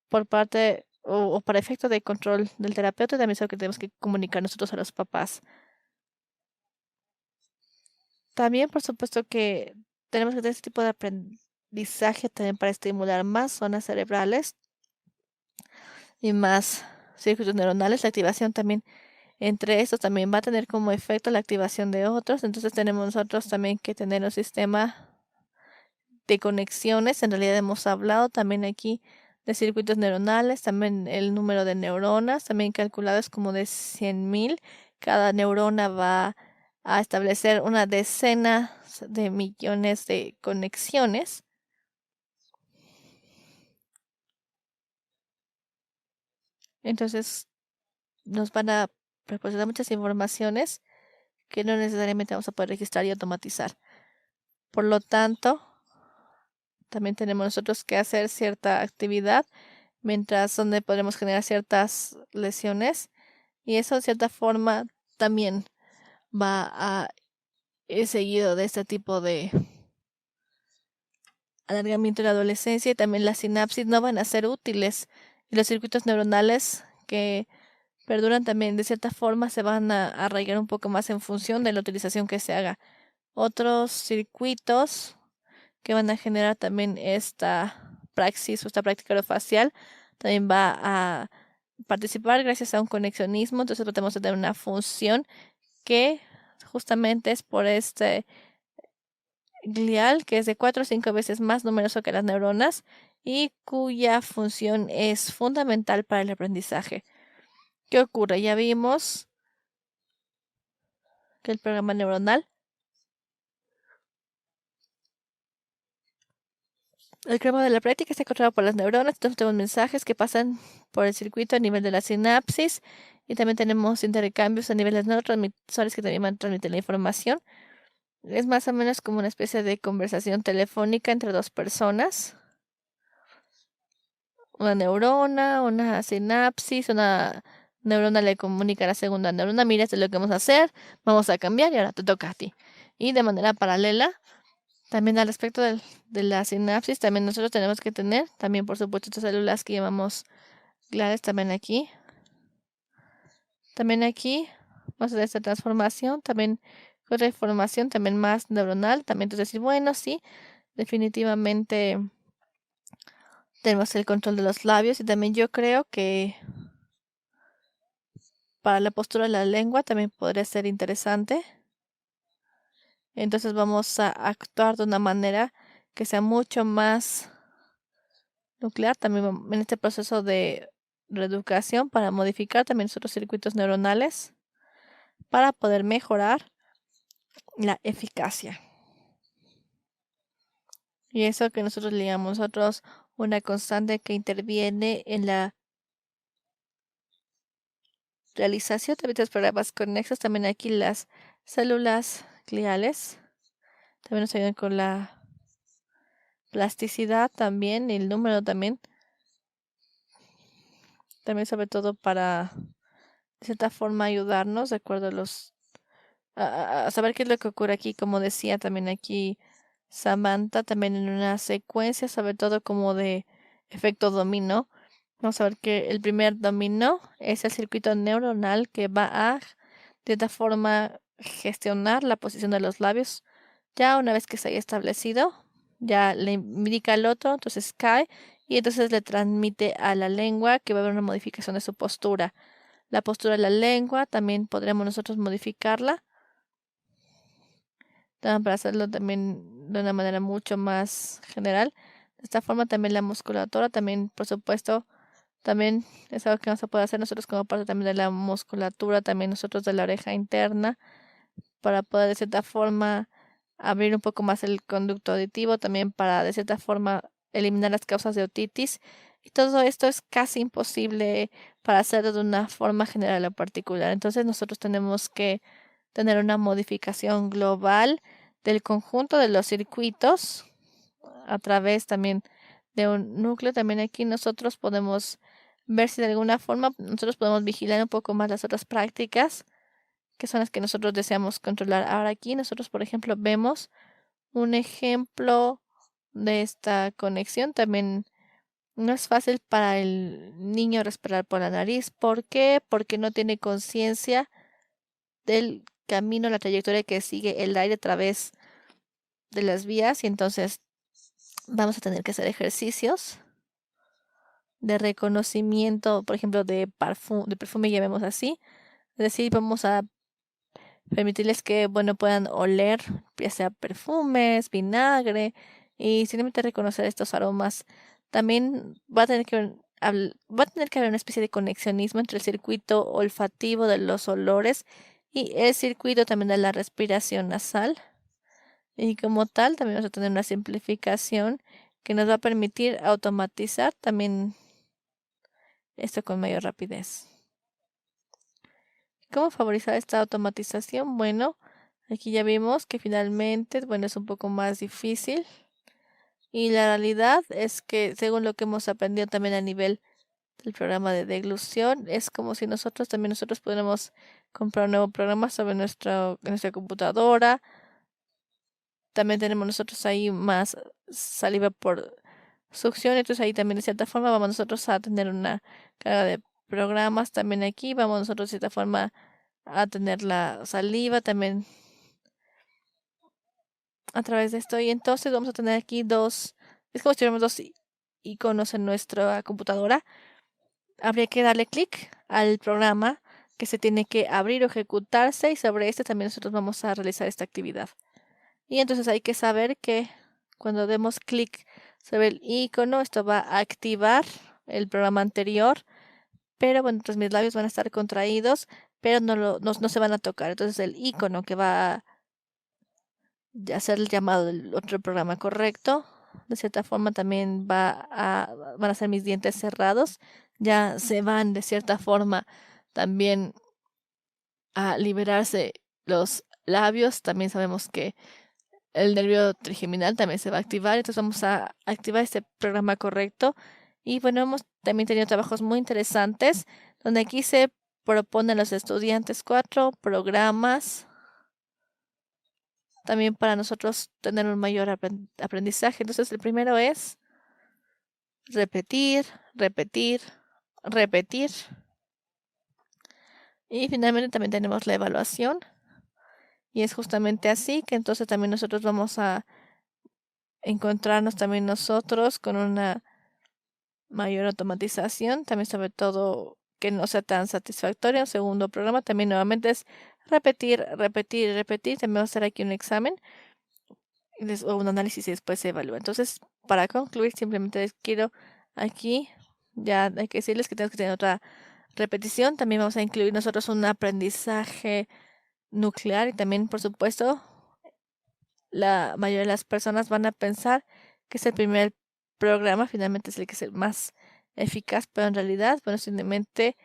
Speaker 2: por parte o para efecto de control del terapeuta. También es algo que tenemos que comunicar nosotros a los papás. También, por supuesto, que tenemos que tener este tipo de aprendizaje también para estimular más zonas cerebrales y más circuitos neuronales. La activación también entre estos también va a tener como efecto la activación de otros. Entonces tenemos nosotros también que tener un sistema de conexiones. En realidad hemos hablado también aquí de circuitos neuronales, también el número de neuronas, también calculado es como de 100.000. Cada neurona va a establecer una decena de millones de conexiones. Entonces nos van a proporcionar muchas informaciones que no necesariamente vamos a poder registrar y automatizar. Por lo tanto, también tenemos nosotros que hacer cierta actividad mientras donde podremos generar ciertas lesiones y eso de cierta forma también va a ir seguido de este tipo de alargamiento de la adolescencia y también las sinapsis no van a ser útiles y los circuitos neuronales que perduran también de cierta forma se van a arraigar un poco más en función de la utilización que se haga. Otros circuitos que van a generar también esta praxis o esta práctica orofacial también va a participar gracias a un conexionismo. Entonces podemos tener una función que justamente es por este glial, que es de 4 o 5 veces más numeroso que las neuronas y cuya función es fundamental para el aprendizaje. ¿Qué ocurre? Ya vimos que el programa neuronal. El croma de la práctica está controlado por las neuronas. Entonces tenemos mensajes que pasan por el circuito a nivel de la sinapsis. Y también tenemos intercambios a nivel de los neurotransmisores que también transmiten la información. Es más o menos como una especie de conversación telefónica entre dos personas. Una neurona, una sinapsis, una neurona le comunica a la segunda neurona, mira, esto es lo que vamos a hacer, vamos a cambiar y ahora te toca a ti. Y de manera paralela, también al respecto de la sinapsis, también nosotros tenemos que tener, también por supuesto, estas células que llamamos gliales, también aquí. También aquí, vamos a ver esta transformación, también otra información, también más neuronal, también entonces decir, bueno, sí, definitivamente tenemos el control de los labios y también yo creo que para la postura de la lengua también podría ser interesante. Entonces vamos a actuar de una manera que sea mucho más nuclear, también en este proceso de reeducación para modificar también nuestros circuitos neuronales para poder mejorar la eficacia. Y eso que nosotros le llamamos nosotros una constante que interviene en la realización de estos programas conexos. También aquí las células gliales también nos ayudan con la plasticidad también, el número también sobre todo para de cierta forma ayudarnos de acuerdo a los a saber qué es lo que ocurre aquí, como decía también aquí Samantha, también en una secuencia, sobre todo como de efecto dominó. Vamos a ver que el primer dominó es el circuito neuronal que va a de esta forma gestionar la posición de los labios. Ya una vez que se haya establecido, ya le indica al otro, entonces cae y entonces le transmite a la lengua que va a haber una modificación de su postura. La postura de la lengua también podremos nosotros modificarla para hacerlo también de una manera mucho más general. De esta forma también la musculatura, también por supuesto, también es algo que vamos a poder hacer nosotros como parte también de la musculatura, también nosotros de la oreja interna, para poder de cierta forma abrir un poco más el conducto auditivo, también para de cierta forma eliminar las causas de otitis. Y todo esto es casi imposible para hacerlo de una forma general o particular. Entonces nosotros tenemos que tener una modificación global del conjunto de los circuitos a través también de un núcleo. También aquí nosotros podemos ver si de alguna forma nosotros podemos vigilar un poco más las otras prácticas que son las que nosotros deseamos controlar. Ahora aquí nosotros, por ejemplo, vemos un ejemplo de esta conexión. También no es fácil para el niño respirar por la nariz. ¿Por qué? Porque no tiene conciencia del camino, la trayectoria que sigue el aire a través de las vías y entonces vamos a tener que hacer ejercicios de reconocimiento, por ejemplo, de perfume, llamemos así. Es decir, vamos a permitirles que, bueno, puedan oler, ya sea perfumes, vinagre, y simplemente reconocer estos aromas. También va a tener que haber una especie de conexionismo entre el circuito olfativo de los olores y el circuito también de la respiración nasal. Y como tal, también vamos a tener una simplificación que nos va a permitir automatizar también esto con mayor rapidez. ¿Cómo favorizar esta automatización? Bueno, aquí ya vimos que finalmente, bueno, es un poco más difícil. Y la realidad es que, según lo que hemos aprendido también a nivel del programa de deglución, es como si nosotros pudiéramos comprar un nuevo programa sobre nuestra computadora. También tenemos nosotros ahí más saliva por succión, entonces ahí también de cierta forma vamos nosotros a tener una carga de programas también aquí, vamos nosotros de cierta forma a tener la saliva también a través de esto y entonces vamos a tener aquí es como si tuviéramos dos iconos en nuestra computadora. Habría que darle clic al programa que se tiene que abrir o ejecutarse y sobre este también nosotros vamos a realizar esta actividad. Y entonces hay que saber que cuando demos clic sobre el icono, esto va a activar el programa anterior, pero bueno, entonces mis labios van a estar contraídos pero no se van a tocar. Entonces el icono que va a hacer el llamado del otro programa correcto, de cierta forma también van a ser mis dientes cerrados, ya se van de cierta forma también a liberarse los labios. También sabemos que el nervio trigeminal también se va a activar, entonces vamos a activar este programa correcto. Y bueno, hemos también tenido trabajos muy interesantes, donde aquí se proponen a los estudiantes 4 programas, también para nosotros tener un mayor aprendizaje. Entonces, el primero es repetir, repetir, repetir. Y finalmente también tenemos la evaluación. Y es justamente así que entonces también nosotros vamos a encontrarnos también nosotros con una mayor automatización, también sobre todo que no sea tan satisfactoria. El segundo programa también nuevamente es repetir, repetir, repetir. También vamos a hacer aquí un examen o un análisis y después se evalúa. Entonces, para concluir, simplemente les quiero aquí, ya hay que decirles que tenemos que tener otra repetición. También vamos a incluir nosotros un aprendizaje nuclear y también, por supuesto, la mayoría de las personas van a pensar que es el primer programa, finalmente es el que es el más eficaz, pero en realidad, bueno, simplemente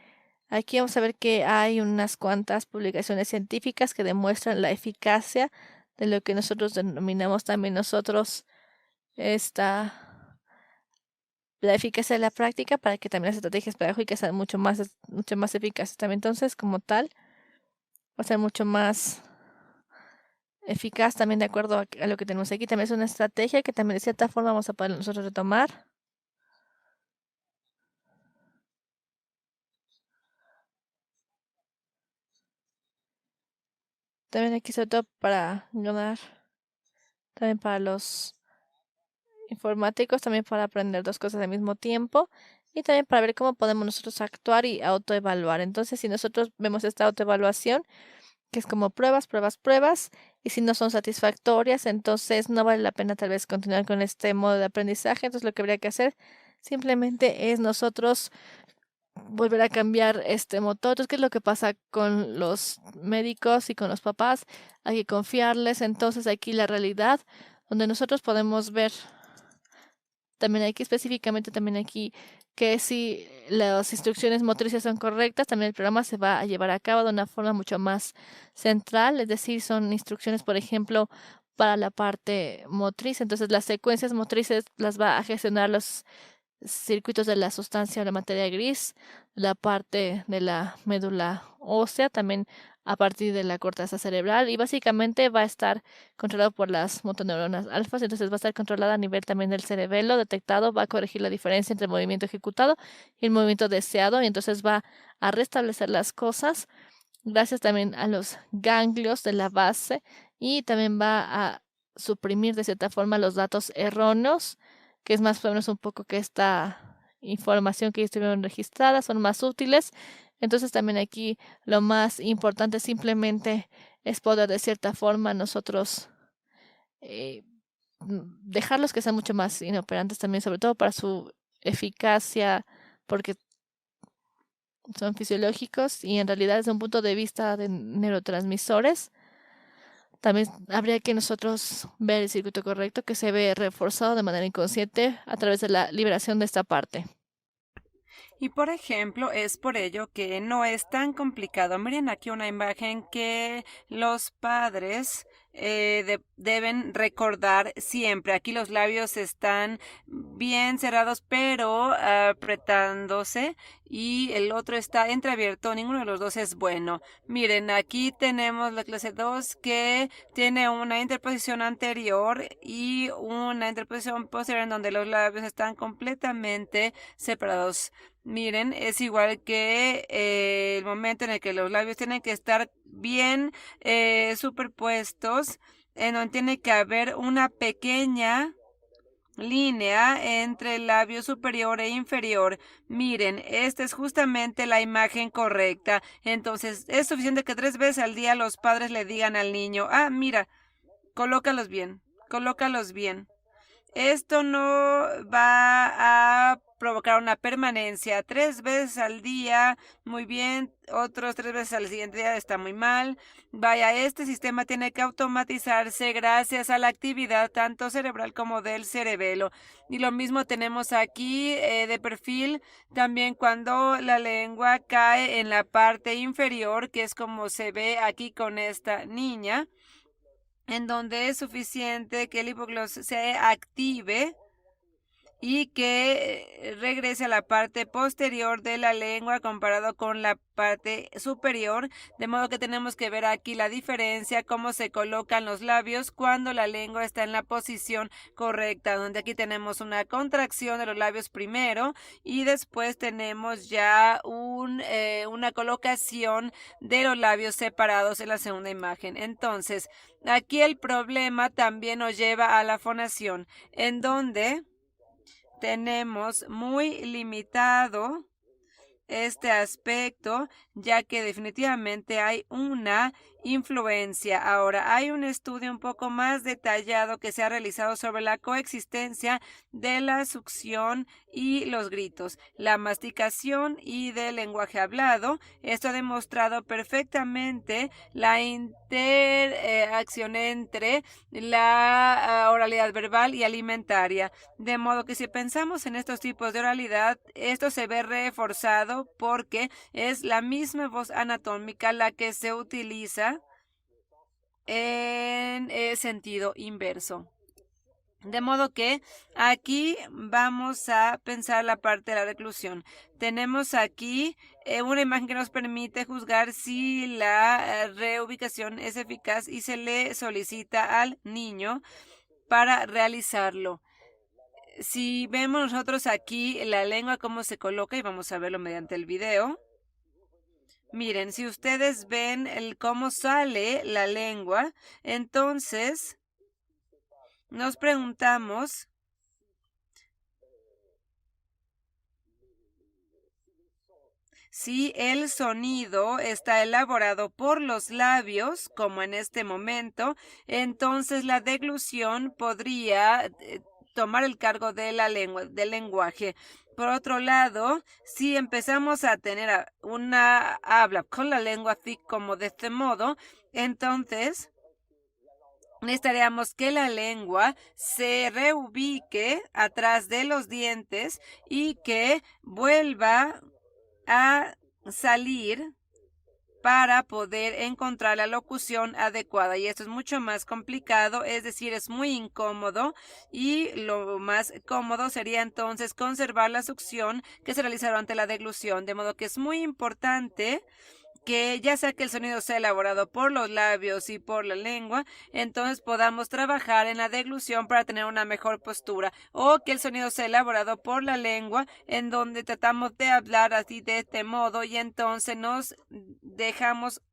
Speaker 2: aquí vamos a ver que hay unas cuantas publicaciones científicas que demuestran la eficacia de lo que nosotros denominamos también nosotros esta la eficacia de la práctica para que también las estrategias pedagógicas sean mucho más eficaces también. Entonces, como tal, va a ser mucho más eficaz también de acuerdo a lo que tenemos aquí. También es una estrategia que también de cierta forma vamos a poder nosotros retomar. También aquí sobre todo para ganar, también para los informáticos, también para aprender dos cosas al mismo tiempo y también para ver cómo podemos nosotros actuar y autoevaluar. Entonces, si nosotros vemos esta autoevaluación, que es como pruebas, pruebas, pruebas, y si no son satisfactorias, entonces no vale la pena tal vez continuar con este modo de aprendizaje. Entonces, lo que habría que hacer simplemente es nosotros volver a cambiar este motor. Entonces, ¿qué es lo que pasa con los médicos y con los papás? Hay que confiarles. Entonces, aquí la realidad, donde nosotros podemos ver también aquí específicamente, también aquí, que si las instrucciones motrices son correctas, también el programa se va a llevar a cabo de una forma mucho más central, es decir, son instrucciones, por ejemplo, para la parte motriz. Entonces, las secuencias motrices las va a gestionar los circuitos de la sustancia o la materia gris, la parte de la médula ósea, también a partir de la corteza cerebral y básicamente va a estar controlado por las motoneuronas alfas, entonces va a estar controlada a nivel también del cerebelo, detectado, va a corregir la diferencia entre el movimiento ejecutado y el movimiento deseado y entonces va a restablecer las cosas gracias también a los ganglios de la base y también va a suprimir de cierta forma los datos erróneos, que es más o menos un poco que esta información que ya estuvieron registradas son más útiles. Entonces también aquí lo más importante simplemente es poder de cierta forma nosotros eh, dejarlos que sean mucho más inoperantes también, sobre todo para su eficacia, porque son fisiológicos y en realidad desde un punto de vista de neurotransmisores, también habría que nosotros ver el circuito correcto que se ve reforzado de manera inconsciente a través de la liberación de esta parte.
Speaker 1: Y por ejemplo, es por ello que no es tan complicado. Miren aquí una imagen que los padres deben recordar siempre. Aquí los labios están bien cerrados, pero apretándose, y el otro está entreabierto. Ninguno de los dos es bueno. Miren, aquí tenemos la clase 2 que tiene una interposición anterior y una interposición posterior en donde los labios están completamente separados. Miren, es igual que el momento en el que los labios tienen que estar bien superpuestos, en donde tiene que haber una pequeña línea entre el labio superior e inferior. Miren, esta es justamente la imagen correcta. Entonces, es suficiente que 3 veces al día los padres le digan al niño, ah, mira, colócalos bien, colócalos bien. esto no va a provocar una permanencia 3 veces al día, muy bien, otros 3 veces al siguiente día está muy mal. Vaya, este sistema tiene que automatizarse gracias a la actividad tanto cerebral como del cerebelo. Y lo mismo tenemos aquí de perfil, también cuando la lengua cae en la parte inferior, que es como se ve aquí con esta niña, en donde es suficiente que el hipogloss se active y que regrese a la parte posterior de la lengua comparado con la parte superior, de modo que tenemos que ver aquí la diferencia, cómo se colocan los labios cuando la lengua está en la posición correcta, donde aquí tenemos una contracción de los labios primero y después tenemos ya una colocación de los labios separados en la segunda imagen. Entonces, aquí el problema también nos lleva a la fonación, en donde tenemos muy limitado este aspecto, ya que definitivamente hay una influencia. Ahora, hay un estudio un poco más detallado que se ha realizado sobre la coexistencia de la succión y los gritos, la masticación y del lenguaje hablado. Esto ha demostrado perfectamente la interacción entre la oralidad verbal y alimentaria. De modo que si pensamos en estos tipos de oralidad, esto se ve reforzado porque es la misma voz anatómica la que se utiliza en sentido inverso. De modo que aquí vamos a pensar la parte de la reclusión. Tenemos aquí una imagen que nos permite juzgar si la reubicación es eficaz y se le solicita al niño para realizarlo. Si vemos nosotros aquí la lengua cómo se coloca, y vamos a verlo mediante el video. Miren, si ustedes ven cómo sale la lengua, entonces nos preguntamos si el sonido está elaborado por los labios, como en este momento, entonces la deglución podría tomar el cargo de la lengua, del lenguaje. Por otro lado, si empezamos a tener una habla con la lengua así como de este modo, entonces necesitaríamos que la lengua se reubique atrás de los dientes y que vuelva a salir para poder encontrar la locución adecuada. Y esto es mucho más complicado, es decir, es muy incómodo, y lo más cómodo sería entonces conservar la succión que se realizaron ante la deglución. De modo que es muy importante que ya sea que el sonido sea elaborado por los labios y por la lengua, entonces podamos trabajar en la deglución para tener una mejor postura, o que el sonido sea elaborado por la lengua, en donde tratamos de hablar así de este modo y entonces nos dejamos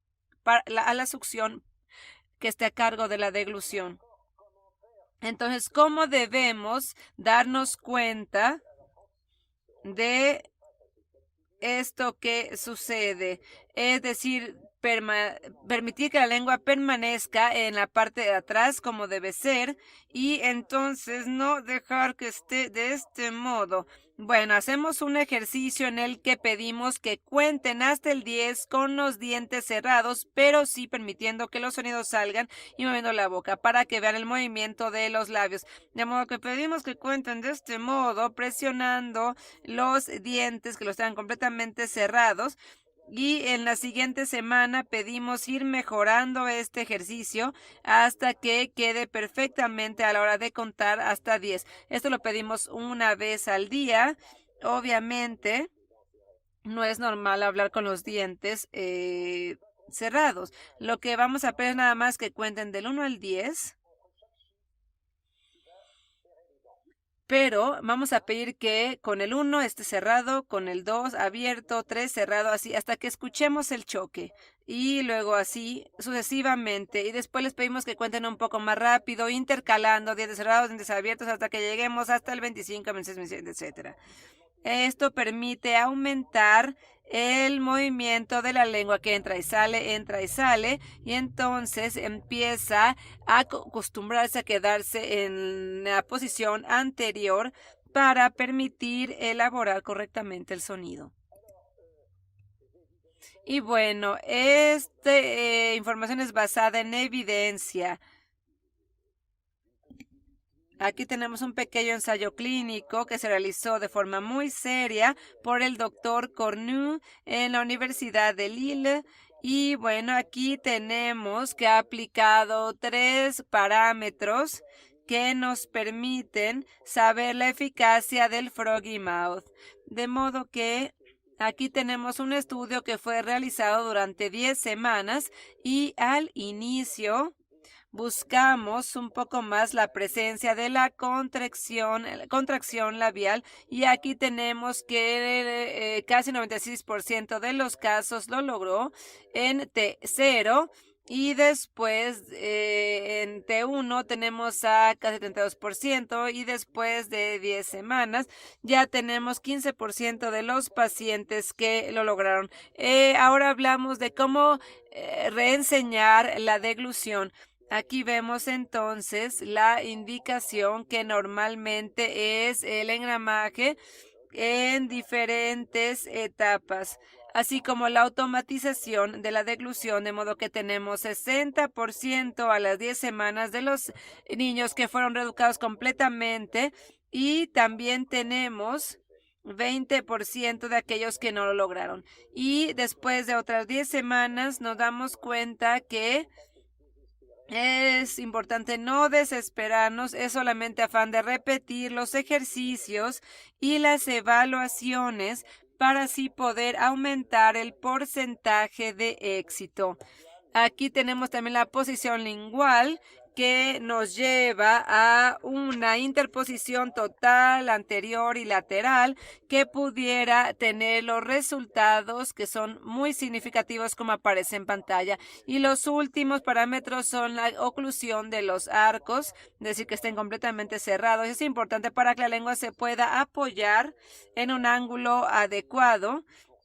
Speaker 1: a la succión que esté a cargo de la deglución. Entonces, ¿cómo debemos darnos cuenta de esto que sucede? Es decir, permitir que la lengua permanezca en la parte de atrás como debe ser, y entonces no dejar que esté de este modo. Bueno, hacemos un ejercicio en el que pedimos que cuenten hasta el 10 con los dientes cerrados, pero sí permitiendo que los sonidos salgan y moviendo la boca para que vean el movimiento de los labios. De modo que pedimos que cuenten de este modo, presionando los dientes que los tengan completamente cerrados. Y en la siguiente semana pedimos ir mejorando este ejercicio hasta que quede perfectamente a la hora de contar hasta 10. Esto lo pedimos una vez al día. Obviamente, no es normal hablar con los dientes cerrados. Lo que vamos a pedir es nada más que cuenten del 1 al 10. Pero vamos a pedir que con el 1 esté cerrado, con el 2 abierto, 3 cerrado, así hasta que escuchemos el choque. Y luego así sucesivamente. Y después les pedimos que cuenten un poco más rápido, intercalando dientes cerrados, dientes abiertos, hasta que lleguemos hasta el 25, 26, 27, etc. Esto permite aumentar el movimiento de la lengua que entra y sale, y entonces empieza a acostumbrarse a quedarse en la posición anterior para permitir elaborar correctamente el sonido. Y bueno, esta información es basada en evidencia. Aquí tenemos un pequeño ensayo clínico que se realizó de forma muy seria por el doctor Cornu en la Universidad de Lille. Y bueno, aquí tenemos que ha aplicado 3 parámetros que nos permiten saber la eficacia del Froggy Mouth. De modo que aquí tenemos un estudio que fue realizado durante 10 semanas y al inicio buscamos un poco más la presencia de la contracción labial, y aquí tenemos que casi 96% de los casos lo logró en T0. Y después en T1 tenemos a casi 32%, y después de 10 semanas ya tenemos 15% de los pacientes que lo lograron. Ahora hablamos de cómo reenseñar la deglución. Aquí vemos entonces la indicación que normalmente es el engramaje en diferentes etapas, así como la automatización de la deglución, de modo que tenemos 60% a las 10 semanas de los niños que fueron reeducados completamente, y también tenemos 20% de aquellos que no lo lograron. Y después de otras 10 semanas nos damos cuenta que es importante no desesperarnos, es solamente afán de repetir los ejercicios y las evaluaciones para así poder aumentar el porcentaje de éxito. Aquí tenemos también la posición lingual, que nos lleva a una interposición total, anterior y lateral, que pudiera tener los resultados que son muy significativos como aparece en pantalla. Y los últimos parámetros son la oclusión de los arcos, es decir, que estén completamente cerrados. Es importante para que la lengua se pueda apoyar en un ángulo adecuado.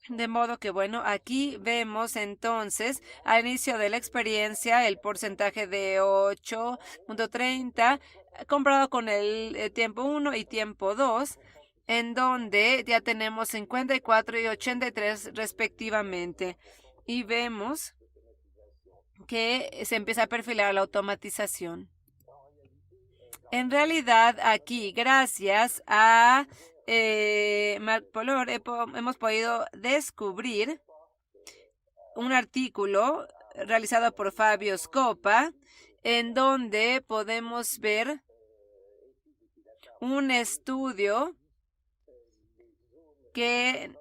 Speaker 1: De modo que, bueno, aquí vemos entonces al inicio de la experiencia el porcentaje de 8.30 comparado con el tiempo 1 y tiempo 2, en donde ya tenemos 54 y 83 respectivamente. Y vemos que se empieza a perfilar la automatización. En realidad, aquí, gracias a Marc Polor, hemos podido descubrir un artículo realizado por Fabio Scopa, en donde podemos ver un estudio que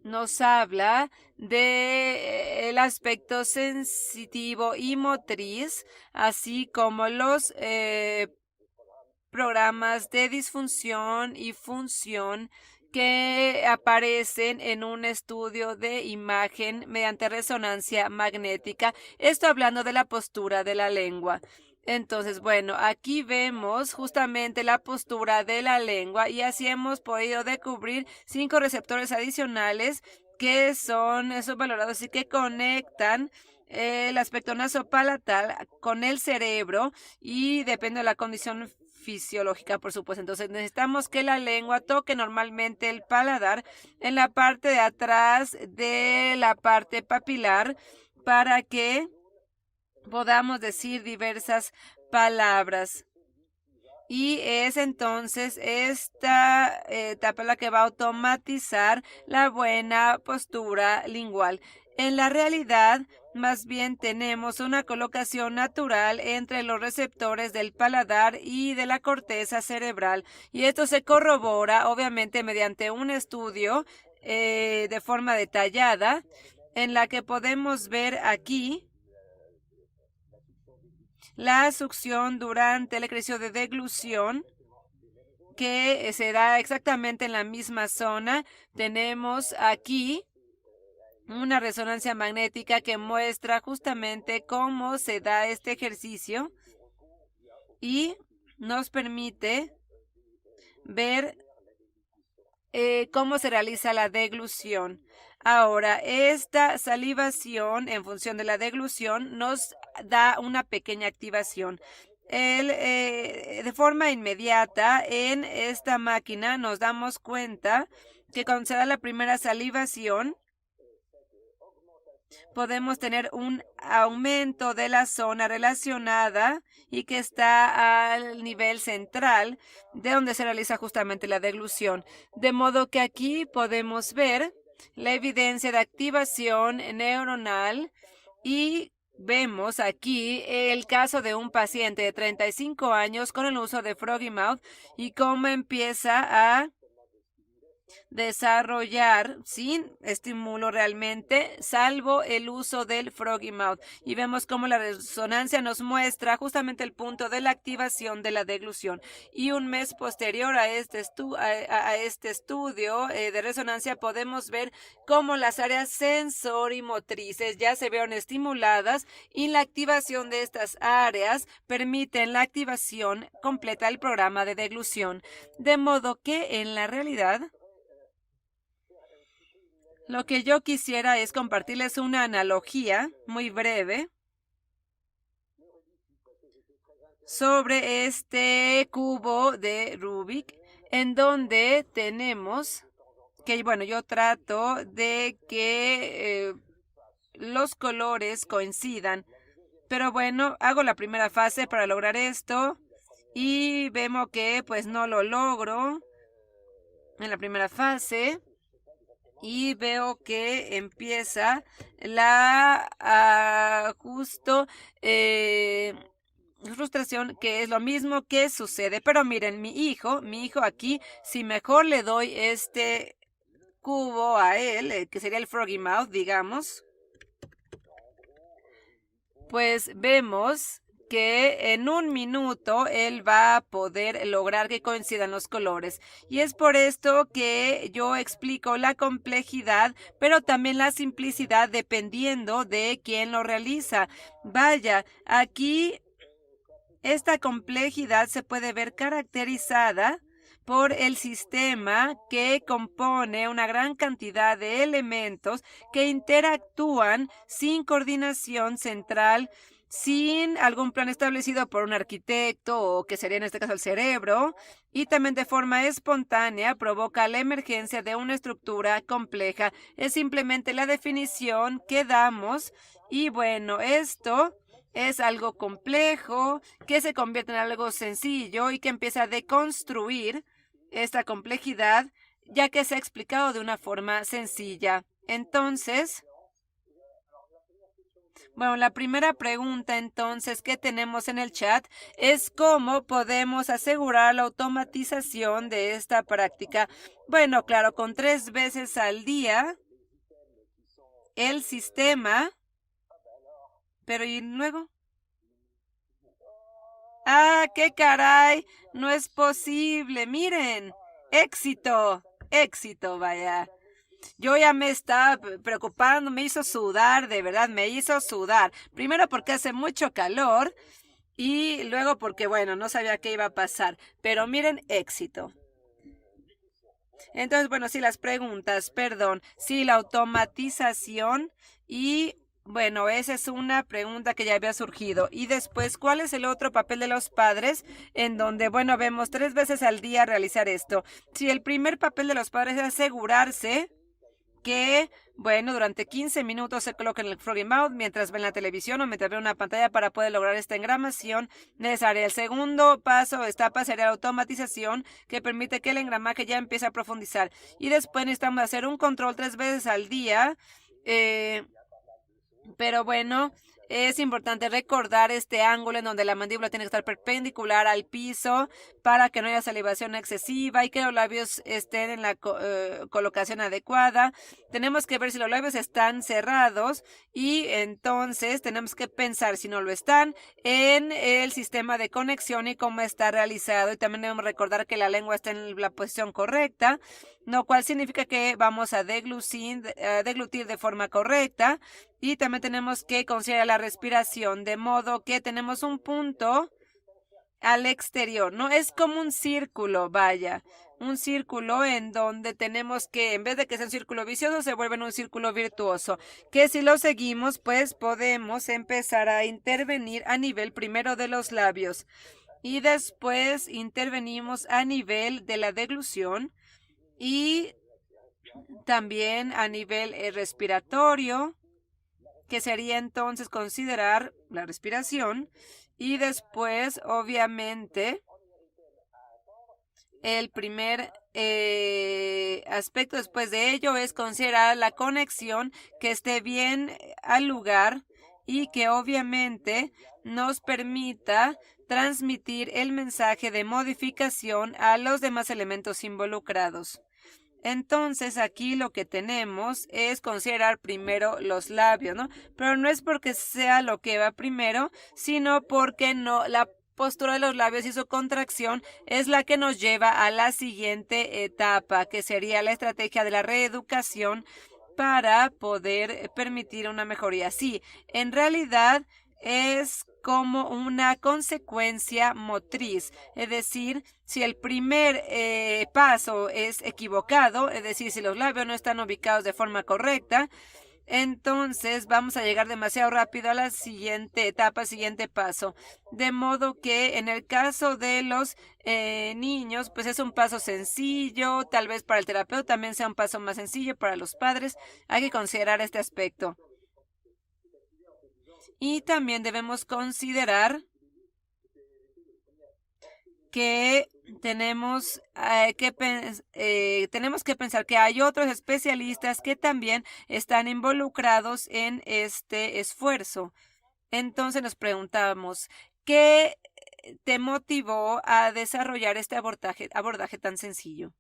Speaker 1: nos habla de el aspecto sensitivo y motriz, así como los programas de disfunción y función que aparecen en un estudio de imagen mediante resonancia magnética. Esto hablando de la postura de la lengua. Entonces, bueno, aquí vemos justamente la postura de la lengua, y así hemos podido descubrir 5 receptores adicionales que son subvalorados y que conectan el aspecto nasopalatal con el cerebro, y depende de la condición fisiológica, por supuesto. Entonces necesitamos que la lengua toque normalmente el paladar en la parte de atrás de la parte papilar para que podamos decir diversas palabras. Y es entonces esta etapa la que va a automatizar la buena postura lingual. En la realidad, más bien tenemos una colocación natural entre los receptores del paladar y de la corteza cerebral. Y esto se corrobora, obviamente, mediante un estudio de forma detallada, en la que podemos ver aquí la succión durante el ejercicio de deglución, que se da exactamente en la misma zona. Tenemos aquí una resonancia magnética que muestra justamente cómo se da este ejercicio y nos permite ver cómo se realiza la deglución. Ahora, esta salivación en función de la deglución nos da una pequeña activación. De forma inmediata en esta máquina nos damos cuenta que cuando se da la primera salivación, podemos tener un aumento de la zona relacionada y que está al nivel central de donde se realiza justamente la deglución. De modo que aquí podemos ver la evidencia de activación neuronal y vemos aquí el caso de un paciente de 35 años con el uso de Froggy Mouth y cómo empieza a desarrollar sin estímulo realmente, salvo el uso del Froggy Mouth. Y vemos cómo la resonancia nos muestra justamente el punto de la activación de la deglución. Y un mes posterior a este, estudio de resonancia podemos ver cómo las áreas sensorimotrices ya se vieron estimuladas y la activación de estas áreas permiten la activación completa del programa de deglución. De modo que en la realidad, lo que yo quisiera es compartirles una analogía muy breve sobre este cubo de Rubik, en donde tenemos que, bueno, yo trato de que los colores coincidan, pero bueno, hago la primera fase para lograr esto y vemos que pues no lo logro en la primera fase. Y veo que empieza la justo frustración, que es lo mismo que sucede. Pero miren, mi hijo aquí, si mejor le doy este cubo a él, que sería el Froggy Mouth, digamos, pues vemos que en un minuto él va a poder lograr que coincidan los colores. Y es por esto que yo explico la complejidad, pero también la simplicidad dependiendo de quién lo realiza. Vaya, aquí esta complejidad se puede ver caracterizada por el sistema que compone una gran cantidad de elementos que interactúan sin coordinación central, sin algún plan establecido por un arquitecto o que sería en este caso el cerebro, y también de forma espontánea provoca la emergencia de una estructura compleja. Es simplemente la definición que damos y bueno, esto es algo complejo que se convierte en algo sencillo y que empieza a deconstruir esta complejidad, ya que se ha explicado de una forma sencilla. Entonces, bueno, la primera pregunta entonces que tenemos en el chat es cómo podemos asegurar la automatización de esta práctica. Bueno, claro, con 3 veces al día, el sistema, pero ¿y luego? ¡Ah, qué caray! No es posible. Miren, éxito, éxito, vaya. Yo ya me estaba preocupando, me hizo sudar, de verdad, me hizo sudar. Primero porque hace mucho calor y luego porque, bueno, no sabía qué iba a pasar. Pero miren, éxito. Entonces, bueno, sí, las preguntas, perdón. Sí, la automatización y bueno, esa es una pregunta que ya había surgido. Y después, ¿cuál es el otro papel de los padres? En donde, bueno, vemos 3 veces al día realizar esto. Si el primer papel de los padres es asegurarse que, bueno, durante 15 minutos se coloquen el Froggy Mouth mientras ven la televisión o mientras ven una pantalla para poder lograr esta engramación necesaria. El segundo paso, etapa, sería la automatización, que permite que el engramaje ya empiece a profundizar. Y después necesitamos hacer un control 3 veces al día. Pero bueno, es importante recordar este ángulo en donde la mandíbula tiene que estar perpendicular al piso para que no haya salivación excesiva y que los labios estén en la colocación adecuada. Tenemos que ver si los labios están cerrados y entonces tenemos que pensar, si no lo están, en el sistema de conexión y cómo está realizado. Y también debemos recordar que la lengua está en la posición correcta, lo cual significa que vamos a deglutir de forma correcta. Y también tenemos que considerar la respiración, de modo que tenemos un punto al exterior, ¿no? Es como un círculo, vaya, un círculo en donde tenemos que, en vez de que sea un círculo vicioso, se vuelve en un círculo virtuoso, que si lo seguimos, pues podemos empezar a intervenir a nivel primero de los labios y después intervenimos a nivel de la deglución y también a nivel respiratorio, que sería entonces considerar la respiración y después, obviamente, el primer aspecto después de ello es considerar la conexión que esté bien al lugar y que obviamente nos permita transmitir el mensaje de modificación a los demás elementos involucrados. Entonces aquí lo que tenemos es considerar primero los labios, ¿no? Pero no es porque sea lo que va primero, sino porque no, la postura de los labios y su contracción es la que nos lleva a la siguiente etapa, que sería la estrategia de la reeducación para poder permitir una mejoría. Sí, en realidad es como una consecuencia motriz, es decir, si el primer paso es equivocado, es decir, si los labios no están ubicados de forma correcta, entonces vamos a llegar demasiado rápido a la siguiente etapa, siguiente paso. De modo que en el caso de los niños, pues es un paso sencillo, tal vez para el terapeuta también sea un paso más sencillo, para los padres hay que considerar este aspecto. Y también debemos considerar que tenemos que pensar que hay otros especialistas que también están involucrados en este esfuerzo. Entonces nos preguntamos, ¿qué te motivó a desarrollar este abordaje tan sencillo?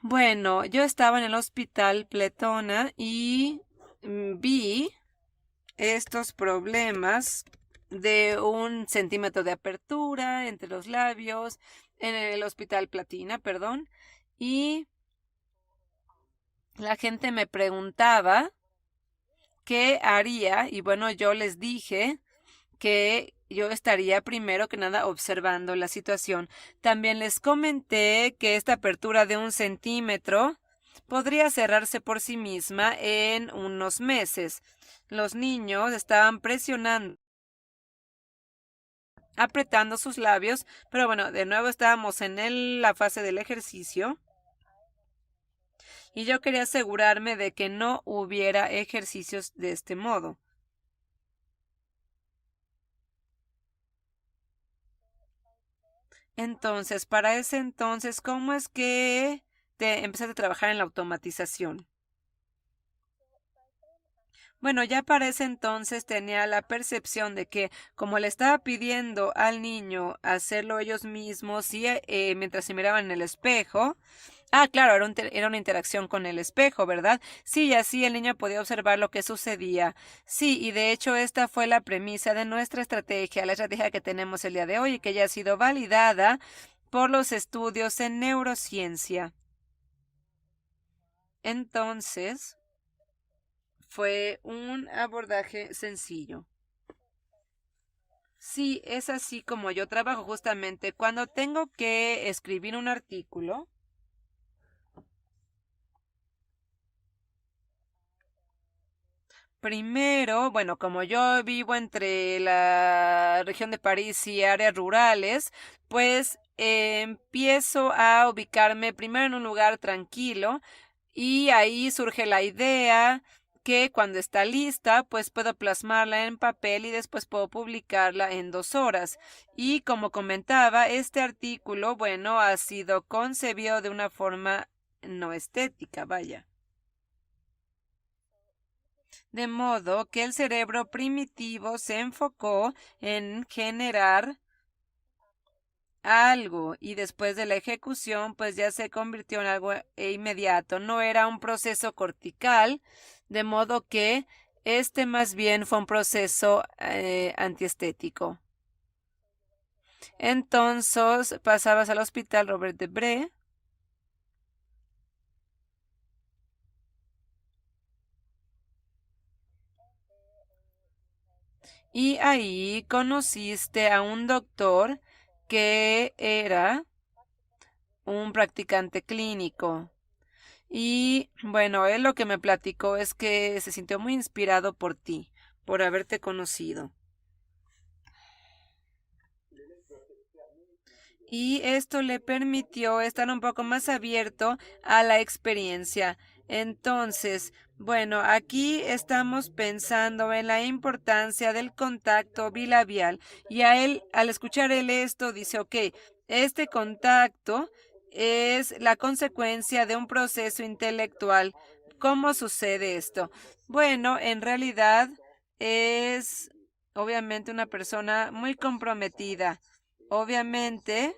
Speaker 1: Bueno, yo estaba en el hospital Pletona y vi estos problemas de 1 centímetro de apertura entre los labios en el hospital Platina, perdón, y la gente me preguntaba qué haría y bueno, yo les dije que yo estaría primero que nada observando la situación. También les comenté que esta apertura de 1 centímetro podría cerrarse por sí misma en unos meses. Los niños estaban presionando, apretando sus labios, pero bueno, de nuevo estábamos en la fase del ejercicio y yo quería asegurarme de que no hubiera ejercicios de este modo. Entonces, para ese entonces, ¿cómo es que te empezaste a trabajar en la automatización? Bueno, ya para ese entonces tenía la percepción de que como le estaba pidiendo al niño hacerlo ellos mismos y mientras se miraban en el espejo, claro, era una interacción con el espejo, ¿verdad? Sí, y así el niño podía observar lo que sucedía. Sí, y de hecho esta fue la premisa de nuestra estrategia, la estrategia que tenemos el día de hoy y que ya ha sido validada por los estudios en neurociencia. Entonces, fue un abordaje sencillo. Sí, es así como yo trabajo justamente. Cuando tengo que escribir un artículo, primero, bueno, como yo vivo entre la región de París y áreas rurales, pues empiezo a ubicarme primero en un lugar tranquilo y ahí surge la idea que cuando está lista, pues puedo plasmarla en papel y después puedo publicarla en 2 horas. Y como comentaba, este artículo, bueno, ha sido concebido de una forma no estética, vaya. De modo que el cerebro primitivo se enfocó en generar algo y después de la ejecución pues ya se convirtió en algo inmediato, no era un proceso cortical, de modo que este más bien fue un proceso antiestético. Entonces pasabas al hospital Robert Debré. Y ahí conociste a un doctor que era un practicante clínico. Y bueno, él lo que me platicó es que se sintió muy inspirado por ti, por haberte conocido. Y esto le permitió estar un poco más abierto a la experiencia. Entonces, bueno, aquí estamos pensando en la importancia del contacto bilabial y a él, al escuchar él esto, dice, ok, este contacto es la consecuencia de un proceso intelectual. ¿Cómo sucede esto? Bueno, en realidad es obviamente una persona muy comprometida. Obviamente,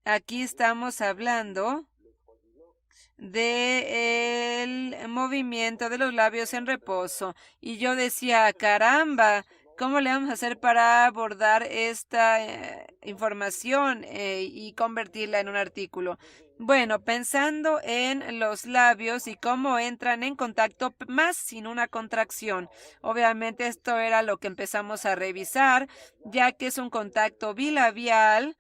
Speaker 1: aquí estamos hablando del movimiento de los labios en reposo. Y yo decía, caramba, ¿cómo le vamos a hacer para abordar esta información y convertirla en un artículo? Bueno, pensando en los labios y cómo entran en contacto más sin una contracción. Obviamente esto era lo que empezamos a revisar, ya que es un contacto bilabial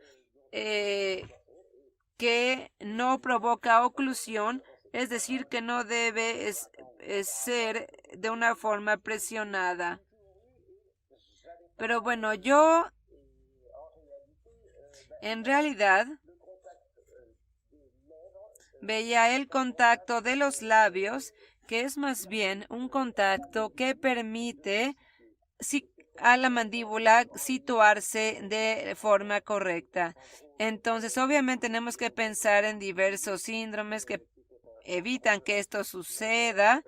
Speaker 1: que no provoca oclusión, es decir, que no debe ser de una forma presionada. Pero bueno, yo en realidad veía el contacto de los labios, que es más bien un contacto que permite a la mandíbula situarse de forma correcta. Entonces, obviamente tenemos que pensar en diversos síndromes que evitan que esto suceda.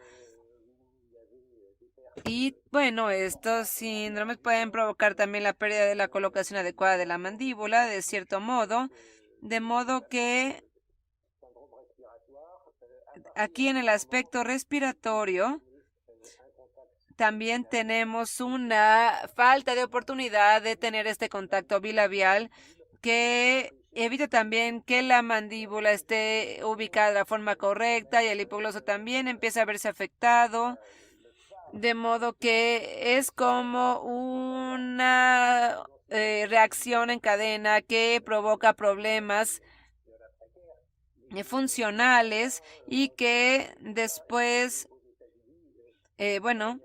Speaker 1: Y bueno, estos síndromes pueden provocar también la pérdida de la colocación adecuada de la mandíbula, de cierto modo, de modo que aquí en el aspecto respiratorio también tenemos una falta de oportunidad de tener este contacto bilabial que evita también que la mandíbula esté ubicada de la forma correcta y el hipogloso también empieza a verse afectado, de modo que es como una reacción en cadena que provoca problemas funcionales y que después, bueno,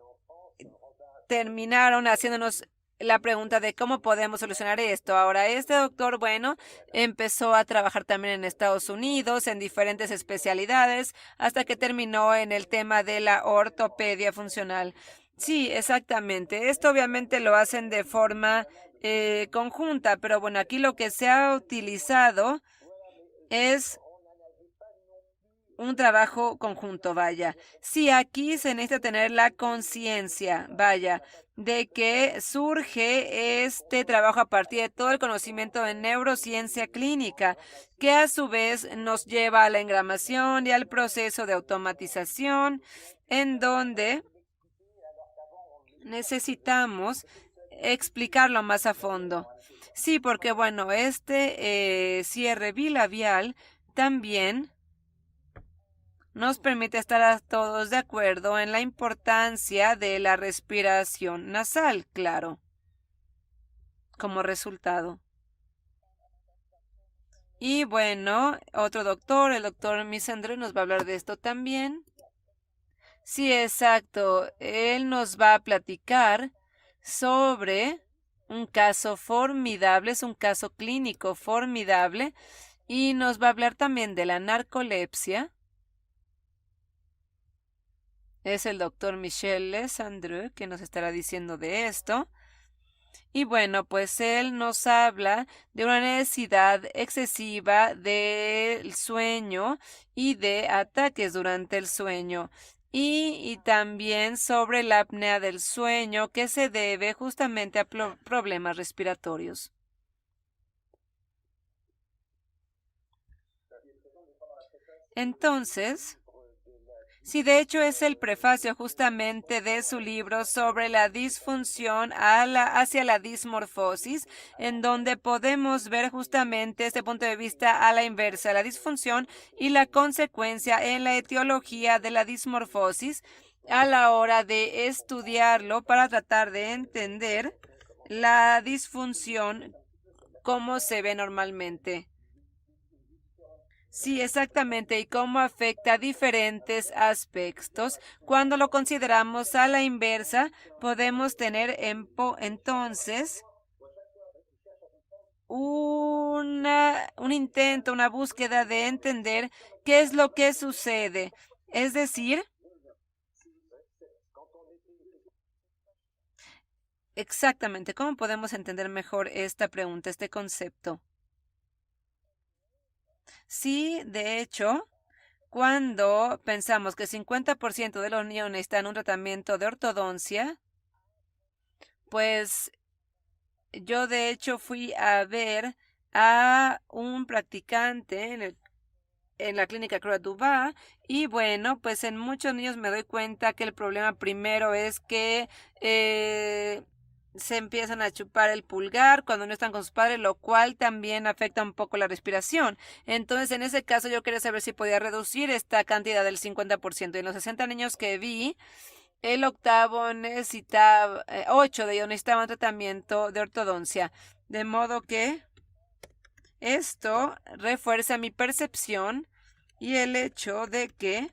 Speaker 1: terminaron haciéndonos la pregunta de cómo podemos solucionar esto. Ahora, este doctor, bueno, empezó a trabajar también en Estados Unidos en diferentes especialidades hasta que terminó en el tema de la ortopedia funcional. Sí, exactamente. Esto obviamente lo hacen de forma conjunta, pero bueno, aquí lo que se ha utilizado es un trabajo conjunto, vaya. Sí, aquí se necesita tener la conciencia, vaya, de que surge este trabajo a partir de todo el conocimiento de neurociencia clínica, que a su vez nos lleva a la engramación y al proceso de automatización, en donde necesitamos explicarlo más a fondo. Sí, porque bueno, este cierre bilabial también nos permite estar a todos de acuerdo en la importancia de la respiración nasal, claro, como resultado. Y bueno, otro doctor, el doctor Misandro, nos va a hablar de esto también. Sí, exacto. Él nos va a platicar sobre un caso formidable, es un caso clínico formidable, y nos va a hablar también de la narcolepsia. Es el doctor Michel Lesandre que nos estará diciendo de esto. Y bueno, pues él nos habla de una necesidad excesiva del sueño y de ataques durante el sueño. Y también sobre la apnea del sueño que se debe justamente a problemas respiratorios. Entonces, sí, de hecho es el prefacio justamente de su libro sobre la disfunción hacia la dismorfosis, en donde podemos ver justamente este punto de vista a la inversa, la disfunción y la consecuencia en la etiología de la dismorfosis a la hora de estudiarlo para tratar de entender la disfunción cómo se ve normalmente. Sí, exactamente, y cómo afecta a diferentes aspectos. Cuando lo consideramos a la inversa, podemos tener entonces un intento, una búsqueda de entender qué es lo que sucede. Es decir, exactamente, ¿cómo podemos entender mejor esta pregunta, este concepto? Sí, de hecho, cuando pensamos que 50% de los niños necesitan un tratamiento de ortodoncia, pues yo de hecho fui a ver a un practicante en la clínica Croix Duba y bueno, pues en muchos niños me doy cuenta que el problema primero es que se empiezan a chupar el pulgar cuando no están con sus padres, lo cual también afecta un poco la respiración. Entonces, en ese caso yo quería saber si podía reducir esta cantidad del 50%. Y en los 60 niños que vi, el octavo necesitaba, 8 de ellos necesitaban tratamiento de ortodoncia. De modo que esto refuerza mi percepción y el hecho de que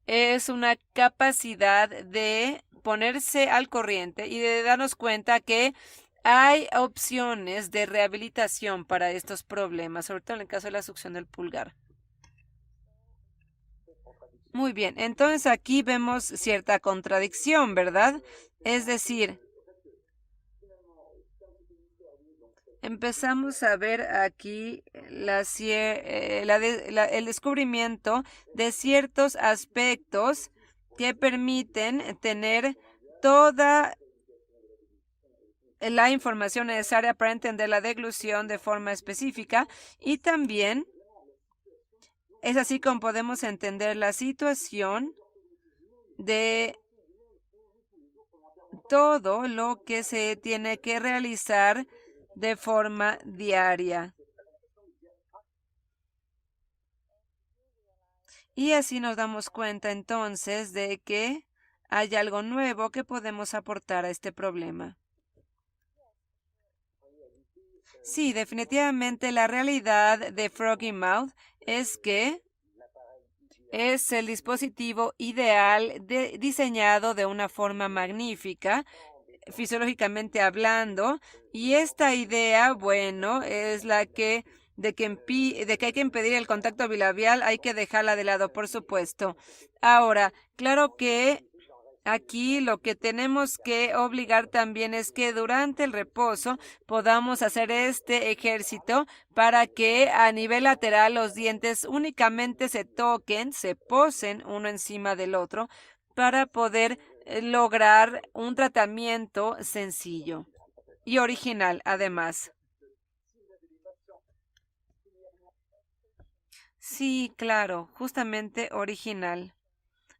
Speaker 1: es una capacidad de ponerse al corriente y de darnos cuenta que hay opciones de rehabilitación para estos problemas, sobre todo en el caso de la succión del pulgar. Muy bien, entonces aquí vemos cierta contradicción, ¿verdad? Es decir, empezamos a ver aquí el descubrimiento de ciertos aspectos que permiten tener toda la información necesaria para entender la deglución de forma específica y también es así como podemos entender la situación de todo lo que se tiene que realizar de forma diaria. Y así nos damos cuenta entonces de que hay algo nuevo que podemos aportar a este problema. Sí, definitivamente la realidad de Froggy Mouth es que es el dispositivo ideal diseñado de una forma magnífica, fisiológicamente hablando, y esta idea, bueno, es la que de que hay que impedir el contacto bilabial, hay que dejarla de lado, por supuesto. Ahora, claro que aquí lo que tenemos que obligar también es que durante el reposo podamos hacer este ejército para que a nivel lateral los dientes únicamente se toquen, se posen uno encima del otro para poder lograr un tratamiento sencillo y original, además. Sí, claro, justamente original.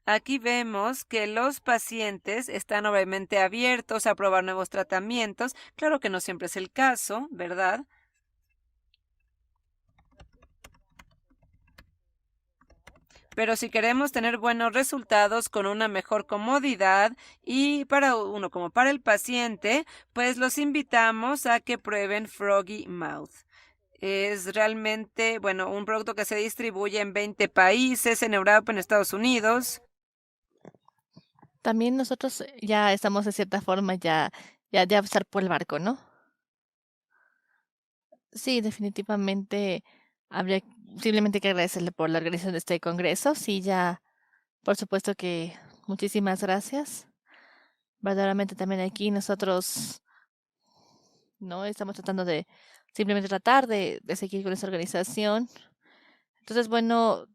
Speaker 1: Aquí vemos que los pacientes están obviamente abiertos a probar nuevos tratamientos. Claro que no siempre es el caso, ¿verdad? Pero si queremos tener buenos resultados con una mejor comodidad y para uno como para el paciente, pues los invitamos a que prueben Froggy Mouth. Es realmente, bueno, un producto que se distribuye en 20 países, en Europa, en Estados Unidos.
Speaker 2: También nosotros ya estamos de cierta forma ya de avanzar por el barco, ¿no? Sí, definitivamente habría simplemente que agradecerle por la organización de este congreso. Sí, ya, por supuesto que muchísimas gracias. Verdaderamente también aquí nosotros no estamos tratando de simplemente tratar de seguir con esta organización. Entonces, bueno,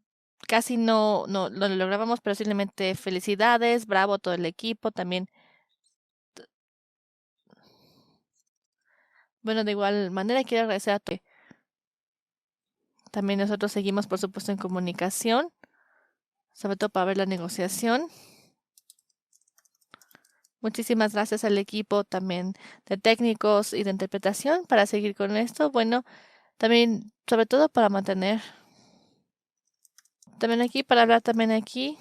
Speaker 2: casi no lo logramos, pero simplemente felicidades, bravo a todo el equipo, también, bueno, de igual manera quiero agradecer a también nosotros seguimos, por supuesto, en comunicación, sobre todo para ver la negociación. Muchísimas gracias al equipo también de técnicos y de interpretación para seguir con esto. Bueno, también, sobre todo para mantener, también aquí, para hablar también aquí